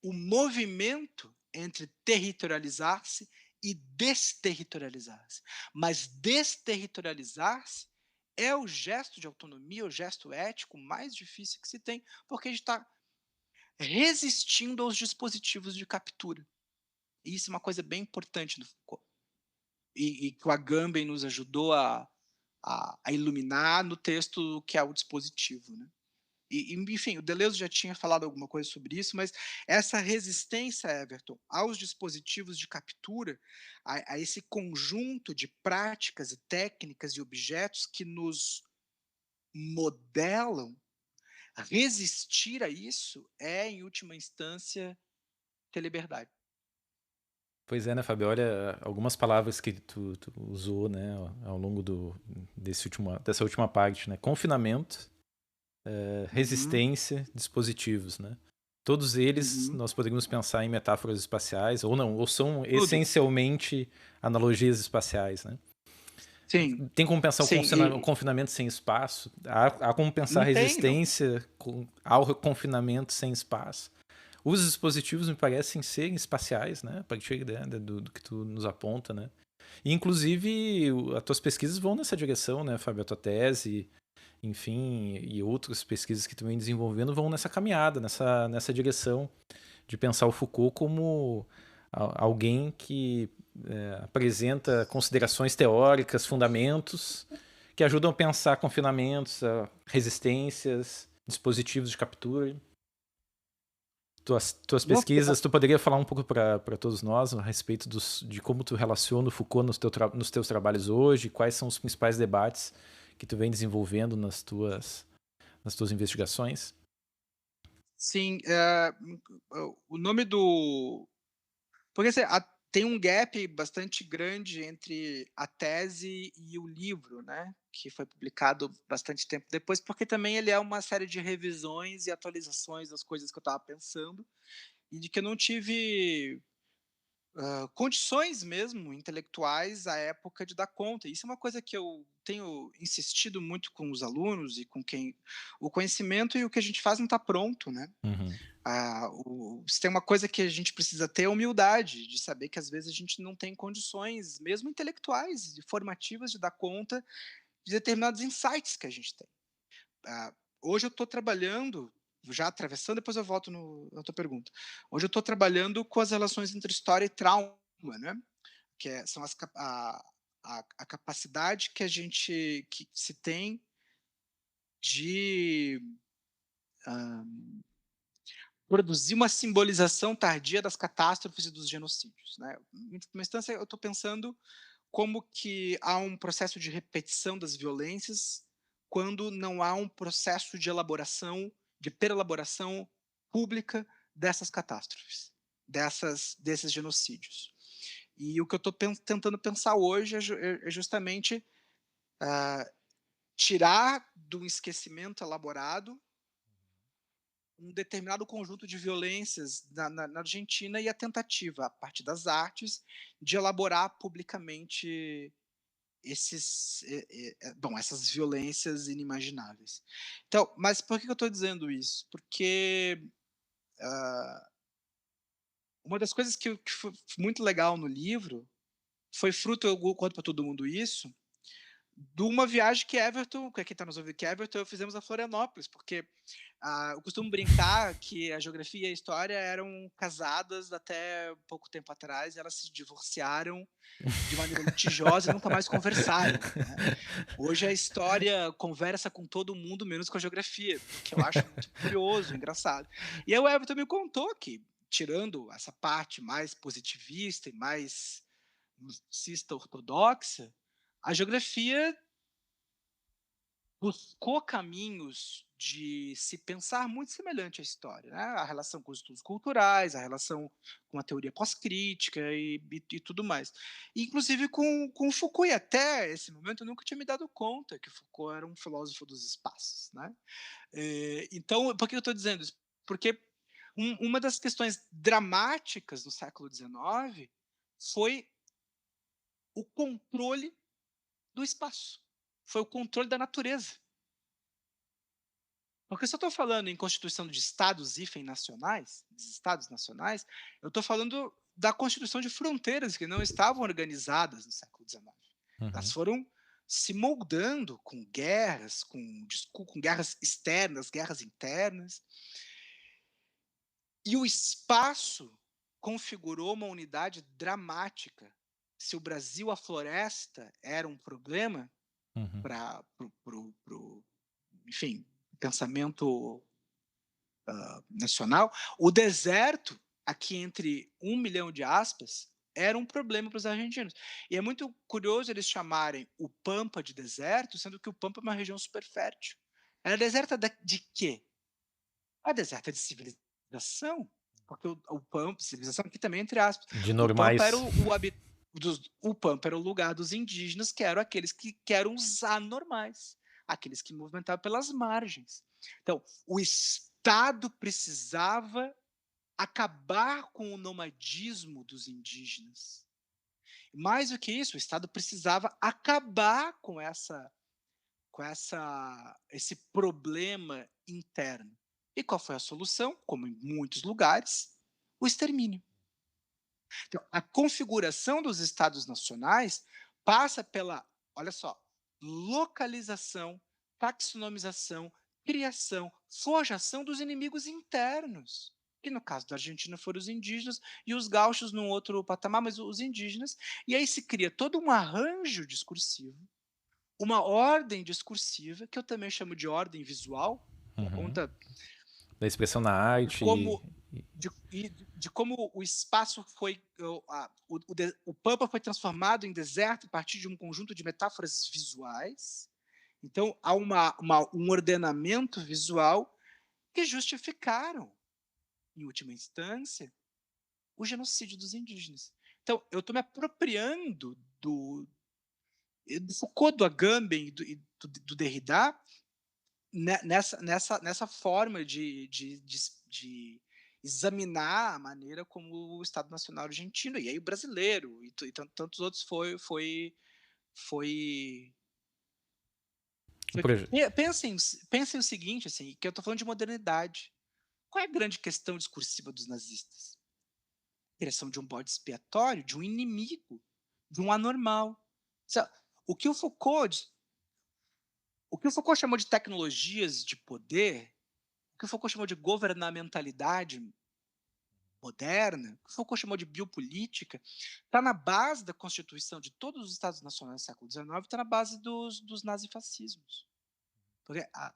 o movimento entre territorializar-se e desterritorializar-se. Mas desterritorializar-se é o gesto de autonomia, o gesto ético mais difícil que se tem, porque a gente está resistindo aos dispositivos de captura. E isso é uma coisa bem importante do Foucault. E que o Agamben nos ajudou a iluminar no texto que é o dispositivo. Né? Enfim, o Deleuze já tinha falado alguma coisa sobre isso, mas essa resistência, Everton, aos dispositivos de captura, a esse conjunto de práticas e técnicas e objetos que nos modelam, resistir a isso é, em última instância, ter liberdade. Pois é, né, Fábio? Olha algumas palavras que tu usou, né, ao longo dessa última parte, né? Confinamento, Uhum, resistência, dispositivos, né? Todos eles uhum. nós poderíamos pensar em metáforas espaciais, ou não, ou são Tudo. essencialmente analogias espaciais, né? Sim, Tem como pensar o sim. confinamento sem espaço? Há como pensar a Não tem, não. resistência ao confinamento sem espaço? Os dispositivos me parecem serem espaciais, né? A partir do que tu nos aponta, né? E, inclusive, as tuas pesquisas vão nessa direção, né, Fábio? A tua tese, enfim, e outras pesquisas que tu vem desenvolvendo vão nessa caminhada, nessa direção de pensar o Foucault como alguém que apresenta considerações teóricas, fundamentos, que ajudam a pensar confinamentos, resistências, dispositivos de captura. Tuas Não, pesquisas, tu poderia falar um pouco para todos nós a respeito de como tu relaciona o Foucault nos teus trabalhos hoje, quais são os principais debates que tu vem desenvolvendo nas tuas investigações? sim, o nome do porque assim, tem um gap bastante grande entre a tese e o livro, né, que foi publicado bastante tempo depois, porque também ele é uma série de revisões e atualizações das coisas que eu estava pensando, e de que eu não tive condições mesmo intelectuais à época de dar conta. Isso é uma coisa que eu tenho insistido muito com os alunos e com quem o conhecimento e o que a gente faz não está pronto, né? Uhum. Se tem uma coisa que a gente precisa ter é humildade, de saber que às vezes a gente não tem condições, mesmo intelectuais e formativas, de dar conta de determinados insights que a gente tem. Ah, hoje eu estou trabalhando, já atravessando, depois eu volto na tua pergunta. Hoje eu estou trabalhando com as relações entre história e trauma, né? São a capacidade que a gente que se tem de produzir uma simbolização tardia das catástrofes e dos genocídios. Né? Em última instância, eu estou pensando como que há um processo de repetição das violências quando não há um processo de elaboração, de perelaboração pública dessas catástrofes, desses genocídios. E o que eu estou tentando pensar hoje é justamente tirar do esquecimento elaborado um determinado conjunto de violências na Argentina e a tentativa, a partir das artes, de elaborar publicamente essas violências inimagináveis. Então, mas por que eu estou dizendo isso? Porque uma das coisas que foi muito legal no livro foi fruto, eu conto para todo mundo isso, de uma viagem que Everton, que quem está nos ouvindo, que Everton e eu fizemos a Florianópolis, porque eu costumo brincar que a geografia e a história eram casadas até pouco tempo atrás, elas se divorciaram de maneira litigiosa e nunca mais conversaram. Né? Hoje a história conversa com todo mundo, menos com a geografia, o que eu acho muito curioso, engraçado. E aí o Everton me contou que, tirando essa parte mais positivista e mais marxista ortodoxa, a geografia buscou caminhos de se pensar muito semelhante à história, né? A relação com os estudos culturais, a relação com a teoria pós-crítica e tudo mais. Inclusive com Foucault, e até esse momento eu nunca tinha me dado conta que Foucault era um filósofo dos espaços. Né? Então, por que eu estou dizendo isso? porque uma das questões dramáticas do século XIX foi o controle do espaço, foi o controle da natureza. Porque se eu estou falando em constituição de estados nacionais, de estados nacionais, eu estou falando da constituição de fronteiras que não estavam organizadas no século XIX. Elas Uhum. foram se moldando com guerras, com guerras externas, guerras internas. E o espaço configurou uma unidade dramática. Se o Brasil, a floresta, era um problema Uhum. para, enfim, pensamento nacional, o deserto, aqui entre 1 milhão de aspas, era um problema para os argentinos. E é muito curioso eles chamarem o Pampa de deserto, sendo que o Pampa é uma região super fértil. Era deserta de quê? A deserta de civilização, porque o Pampa, civilização aqui também entre aspas, De o Pampa era normais. o Pampa era o lugar dos indígenas, que eram aqueles que eram os anormais, aqueles que movimentavam pelas margens. Então, o Estado precisava acabar com o nomadismo dos indígenas. Mais do que isso, o Estado precisava acabar com esse problema interno. E qual foi a solução? Como em muitos lugares, o extermínio. Então, a configuração dos estados nacionais passa pela, olha só, localização, taxonomização, criação, forjação dos inimigos internos. Que no caso da Argentina foram os indígenas e os gaúchos num outro patamar, mas os indígenas. E aí se cria todo um arranjo discursivo, uma ordem discursiva, que eu também chamo de ordem visual, por Uhum. conta Da expressão na de arte. como de como o espaço foi o Pampa foi transformado em deserto a partir de um conjunto de metáforas visuais. Então há um ordenamento visual que justificaram, em última instância, o genocídio dos indígenas. Então eu estou me apropriando do Foucault, do Agamben e do Derrida nessa forma de examinar a maneira como o Estado Nacional Argentino, e aí o brasileiro, e tantos outros foi O proje- pensem o seguinte, assim, que eu estou falando de modernidade. Qual é a grande questão discursiva dos nazistas? A criação de um bode expiatório, de um inimigo, de um anormal. O que o Foucault, o que o Foucault chamou de tecnologias de poder, o que o Foucault chamou de governamentalidade moderna, o que o Foucault chamou de biopolítica, está na base da constituição de todos os Estados nacionais do século XIX, está na base dos nazifascismos. Porque a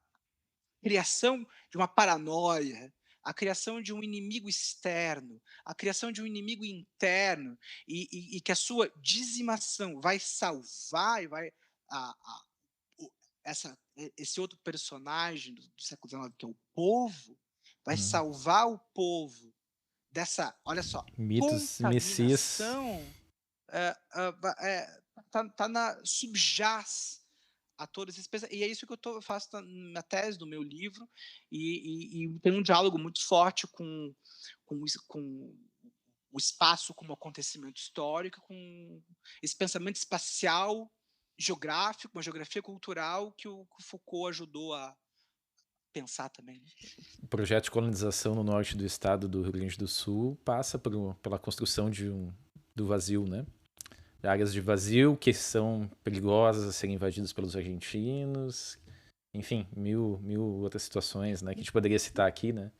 criação de uma paranoia, a criação de um inimigo externo, a criação de um inimigo interno, e que a sua dizimação vai salvar e vai a, a, esse outro personagem do século XIX, que é o povo, vai Uhum. salvar o povo dessa, olha só, Mitos e messias. contaminação, subjaz a todos esses pensamentos. E é isso que eu faço na tese do meu livro, e tem um diálogo muito forte com o espaço como acontecimento histórico, com esse pensamento espacial, geográfico, uma geografia cultural que o Foucault ajudou a pensar também. Né? O projeto de colonização no norte do estado do Rio Grande do Sul passa pela construção do vazio, né? Áreas de vazio que são perigosas a serem invadidas pelos argentinos. Enfim, mil outras situações, né? Que a gente poderia citar aqui, né?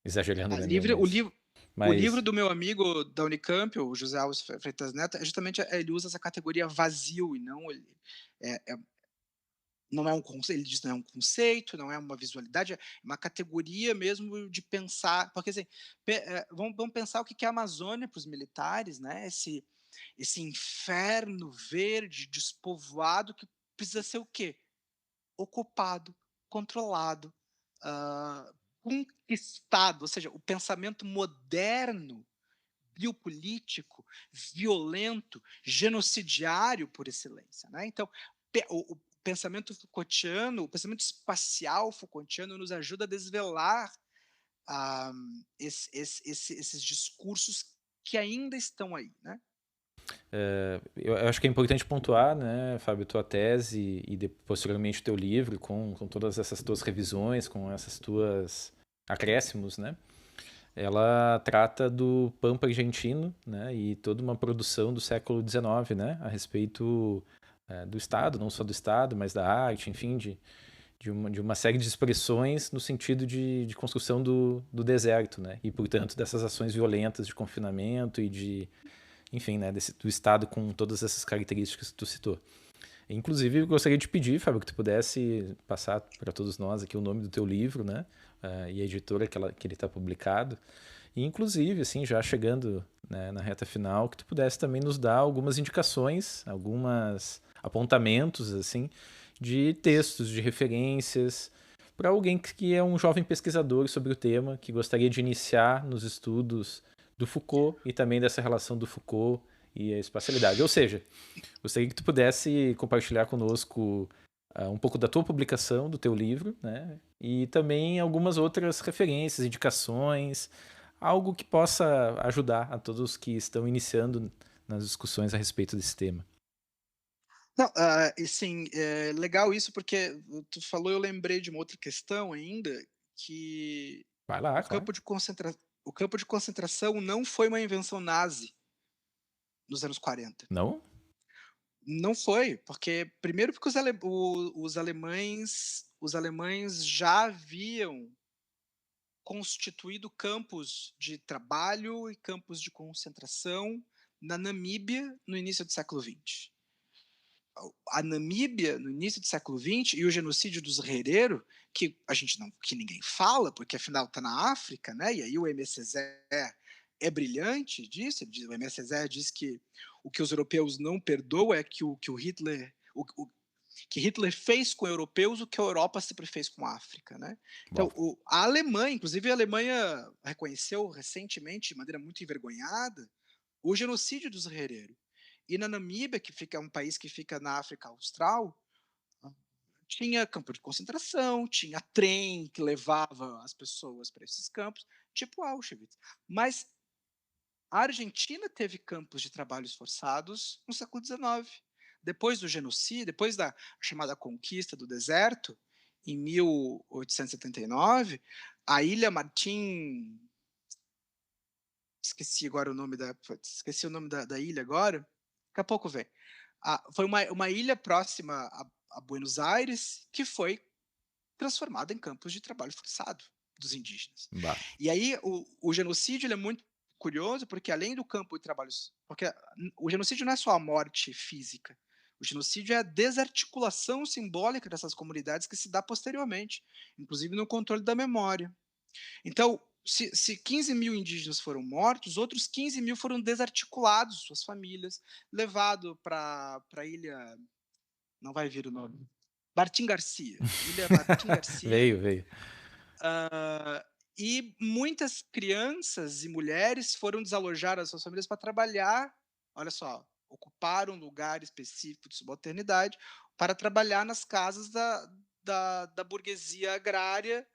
Exagerando grandemente. O livro Mas, do meu amigo da Unicamp, o José Alves Freitas Neto, justamente ele usa essa categoria vazio e não não é um conceito, ele diz não é um conceito, não é uma visualidade, é uma categoria mesmo de pensar, porque assim, vamos pensar o que é a Amazônia para os militares, né? Esse inferno verde, despovoado, que precisa ser o quê? Ocupado, controlado, conquistado, ou seja, o pensamento moderno, biopolítico, violento, genocidiário por excelência. Né? Então, o pensamento Foucaultiano, o pensamento espacial Foucaultiano nos ajuda a desvelar ah, esses discursos que ainda estão aí, né? Eu acho que é importante pontuar, né, Fábio, tua tese e posteriormente o teu livro, com todas essas tuas revisões, com essas tuas acréscimos, né? Ela trata do Pampa argentino, né, e toda uma produção do século XIX, né, a respeito do Estado, não só do Estado, mas da arte, enfim, de uma série de expressões no sentido de construção do deserto, né, e, portanto, dessas ações violentas de confinamento e enfim, né, do Estado com todas essas características que tu citou. Inclusive, eu gostaria de pedir, Fábio, que tu pudesse passar para todos nós aqui o nome do teu livro, né, e a editora que ele está publicado. E, inclusive, assim, já chegando, né, na reta final, que tu pudesse também nos dar algumas indicações, algumas apontamentos, assim, de textos, de referências, para alguém que é um jovem pesquisador sobre o tema, que gostaria de iniciar nos estudos do Foucault e também dessa relação do Foucault e a espacialidade. Ou seja, gostaria que tu pudesse compartilhar conosco um pouco da tua publicação, do teu livro, né? E também algumas outras referências, indicações, algo que possa ajudar a todos que estão iniciando nas discussões a respeito desse tema. Não, e sim, é legal isso, porque tu falou, eu lembrei de uma outra questão ainda, que Vai lá, o claro. campo de concentra o campo de concentração não foi uma invenção nazi nos anos 40. Não? Não foi, porque primeiro porque os alemães já haviam constituído campos de trabalho e campos de concentração na Namíbia no início do século XX. A Namíbia, no início do século XX, e o genocídio dos Herero, que ninguém fala, porque afinal está na África, né? E aí o Aimé Césaire é brilhante disso. O Aimé Césaire diz que o que os europeus não perdoam é que o Hitler, que Hitler fez com europeus o que a Europa sempre fez com a África, né? Então, Bom, a Alemanha, inclusive a Alemanha reconheceu recentemente, de maneira muito envergonhada, o genocídio dos Herero. E na Namíbia, é um país que fica na África Austral, tinha campo de concentração, tinha trem que levava as pessoas para esses campos, tipo Auschwitz. Mas a Argentina teve campos de trabalhos forçados no século XIX. Depois do genocídio, depois da chamada conquista do deserto, em 1879, a Ilha Martim, esqueci o nome da ilha agora, daqui a pouco vem. Foi uma ilha próxima a Buenos Aires que foi transformada em campos de trabalho forçado dos indígenas. bah. E aí o genocídio ele é muito curioso porque além do campo de trabalhos, porque o genocídio não é só a morte física, o genocídio é a desarticulação simbólica dessas comunidades que se dá posteriormente, inclusive no controle da memória. Então, se 15 mil indígenas foram mortos, outros 15 mil foram desarticulados, suas famílias, levado para a ilha, não vai vir o nome, Martim Garcia, Ilha Martim Garcia, Veio. e muitas crianças e mulheres foram desalojar das suas famílias para trabalhar, olha só, ocuparam um lugar específico de subalternidade para trabalhar nas casas da burguesia agrária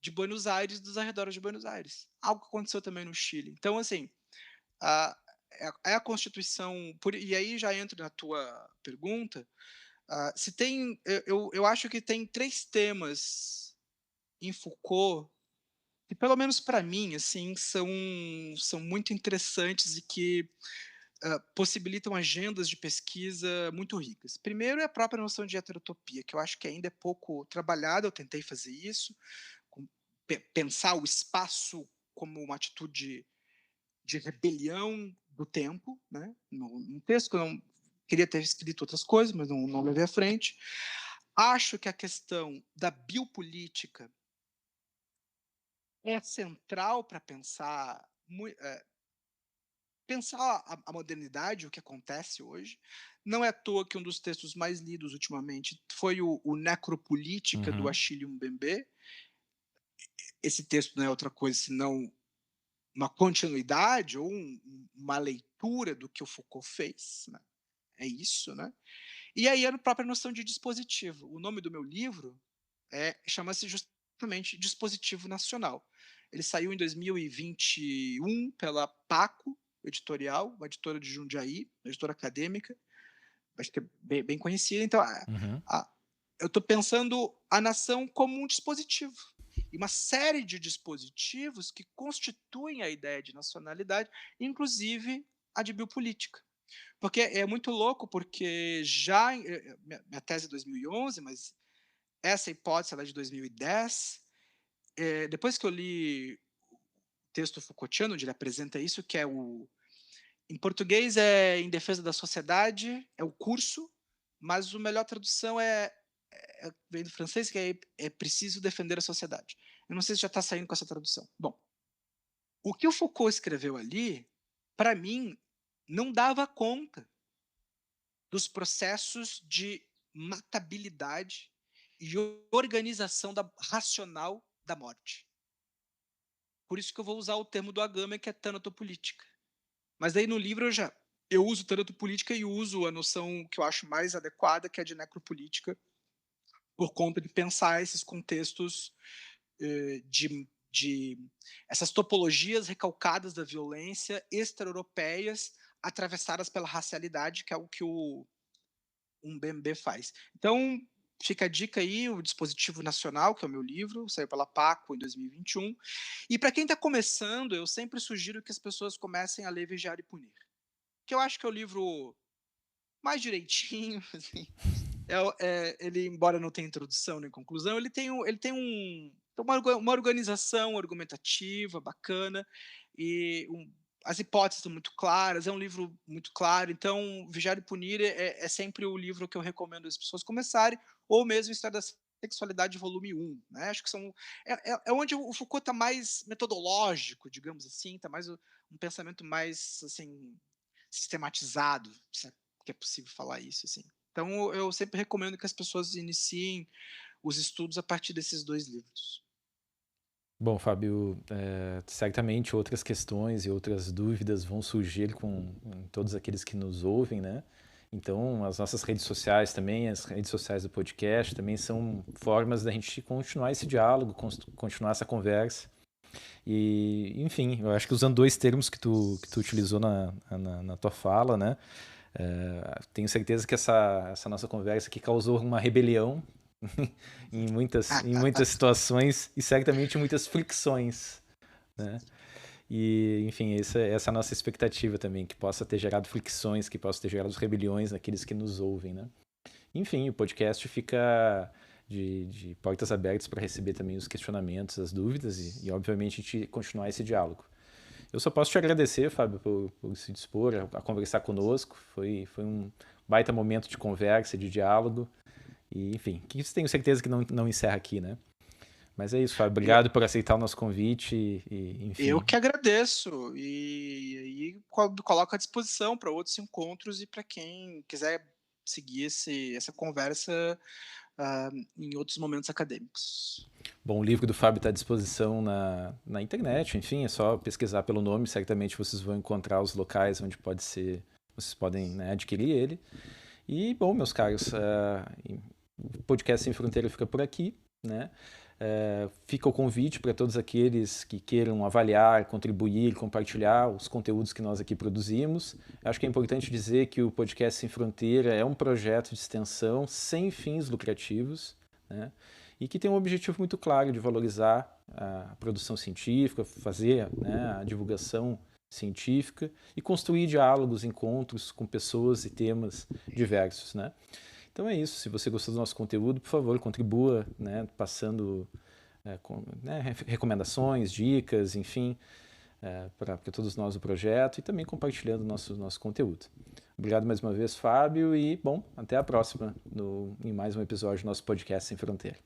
de Buenos Aires, dos arredores de Buenos Aires. Algo que aconteceu também no Chile. Então, assim, a, é a Constituição. E aí já entro na tua pergunta. Se tem, eu acho que tem três temas em Foucault que, pelo menos para mim, assim, são muito interessantes e que possibilitam agendas de pesquisa muito ricas. Primeiro é a própria noção de heterotopia, que eu acho que ainda é pouco trabalhada. Eu tentei fazer isso, pensar o espaço como uma atitude de rebelião do tempo, né? Num texto que eu não queria ter escrito outras coisas, mas não levei à frente. Acho que a questão da biopolítica é central para pensar a modernidade, o que acontece hoje. Não é à toa que um dos textos mais lidos ultimamente foi o Necropolítica, do Uhum. Achille Mbembe. Esse texto não é outra coisa senão uma continuidade ou uma leitura do que o Foucault fez, né? É isso, né? E aí a própria noção de dispositivo. O nome do meu livro chama-se justamente Dispositivo Nacional. Ele saiu em 2021 pela Paco Editorial, uma editora de Jundiaí, uma editora acadêmica, acho que é bem conhecida. Então, Uhum. eu estou pensando a nação como um dispositivo. E uma série de dispositivos que constituem a ideia de nacionalidade, inclusive a de biopolítica. Porque é muito louco, porque já minha tese é 2011, mas essa hipótese ela é de 2010. Depois que eu li o texto Foucaultiano, onde ele apresenta isso, que é em português é Em Defesa da Sociedade, é o curso, mas a melhor tradução vem do francês, que é Preciso Defender a Sociedade. Eu não sei se já está saindo com essa tradução. Bom, o que o Foucault escreveu ali, para mim, não dava conta dos processos de matabilidade e organização racional da morte. Por isso que eu vou usar o termo do Agamben, que é tanatopolítica. Mas aí no livro eu uso tanatopolítica e uso a noção que eu acho mais adequada, que é de necropolítica, por conta de pensar esses contextos de essas topologias recalcadas da violência extra-europeias atravessadas pela racialidade, que é o que o Mbembe faz. Então, fica a dica aí, o Dispositivo Nacional, que é o meu livro, saiu pela Paco em 2021. E para quem está começando, eu sempre sugiro que as pessoas comecem a ler Vigiar e Punir, que eu acho que é o livro mais direitinho, assim. Ele, embora não tenha introdução nem conclusão, ele tem uma organização argumentativa bacana e as hipóteses são muito claras, é um livro muito claro. Então, Vigiar e Punir é sempre o livro que eu recomendo as pessoas começarem, ou mesmo História da Sexualidade, volume 1. Né? Acho que é onde o Foucault está mais metodológico, digamos assim, está mais um pensamento mais assim, sistematizado, se é que é possível falar isso. Assim. Então, eu sempre recomendo que as pessoas iniciem os estudos a partir desses dois livros. Bom, Fábio, certamente outras questões e outras dúvidas vão surgir com todos aqueles que nos ouvem, né? Então, as nossas redes sociais também, as redes sociais do podcast também são formas da gente continuar esse diálogo, continuar essa conversa. E, enfim, eu acho que usando dois termos que tu utilizou na tua fala, né? Tenho certeza que essa nossa conversa aqui causou uma rebelião em muitas situações e certamente muitas fricções, né? E, enfim, essa é a nossa expectativa também, que possa ter gerado fricções, que possa ter gerado rebeliões naqueles que nos ouvem, né? Enfim, o podcast fica de portas abertas para receber também os questionamentos, as dúvidas e obviamente, a gente continuar esse diálogo. Eu só posso te agradecer, Fábio, por se dispor a conversar conosco. Foi um baita momento de conversa, de diálogo. E, enfim, que tenho certeza que não encerra aqui, né? Mas é isso, Fábio. Obrigado por aceitar o nosso convite. Enfim. Eu que agradeço. E coloco à disposição para outros encontros e para quem quiser seguir essa conversa em outros momentos acadêmicos. Bom, o livro do Fábio está à disposição na internet, enfim, é só pesquisar pelo nome, certamente vocês vão encontrar os locais onde vocês podem, né, adquirir ele. E, bom, meus caros, o Podcast Sem Fronteira fica por aqui, né? Fica o convite para todos aqueles que queiram avaliar, contribuir, compartilhar os conteúdos que nós aqui produzimos. Acho que é importante dizer que o Podcast Sem Fronteira é um projeto de extensão sem fins lucrativos, né? E que tem um objetivo muito claro de valorizar a produção científica, fazer, né, a divulgação científica e construir diálogos, encontros com pessoas e temas diversos, né? Então é isso. Se você gostou do nosso conteúdo, por favor, contribua, né, passando recomendações, dicas, enfim, para todos nós do projeto e também compartilhando nosso conteúdo. Obrigado mais uma vez, Fábio, e, bom, até a próxima em mais um episódio do nosso Podcast Sem Fronteira.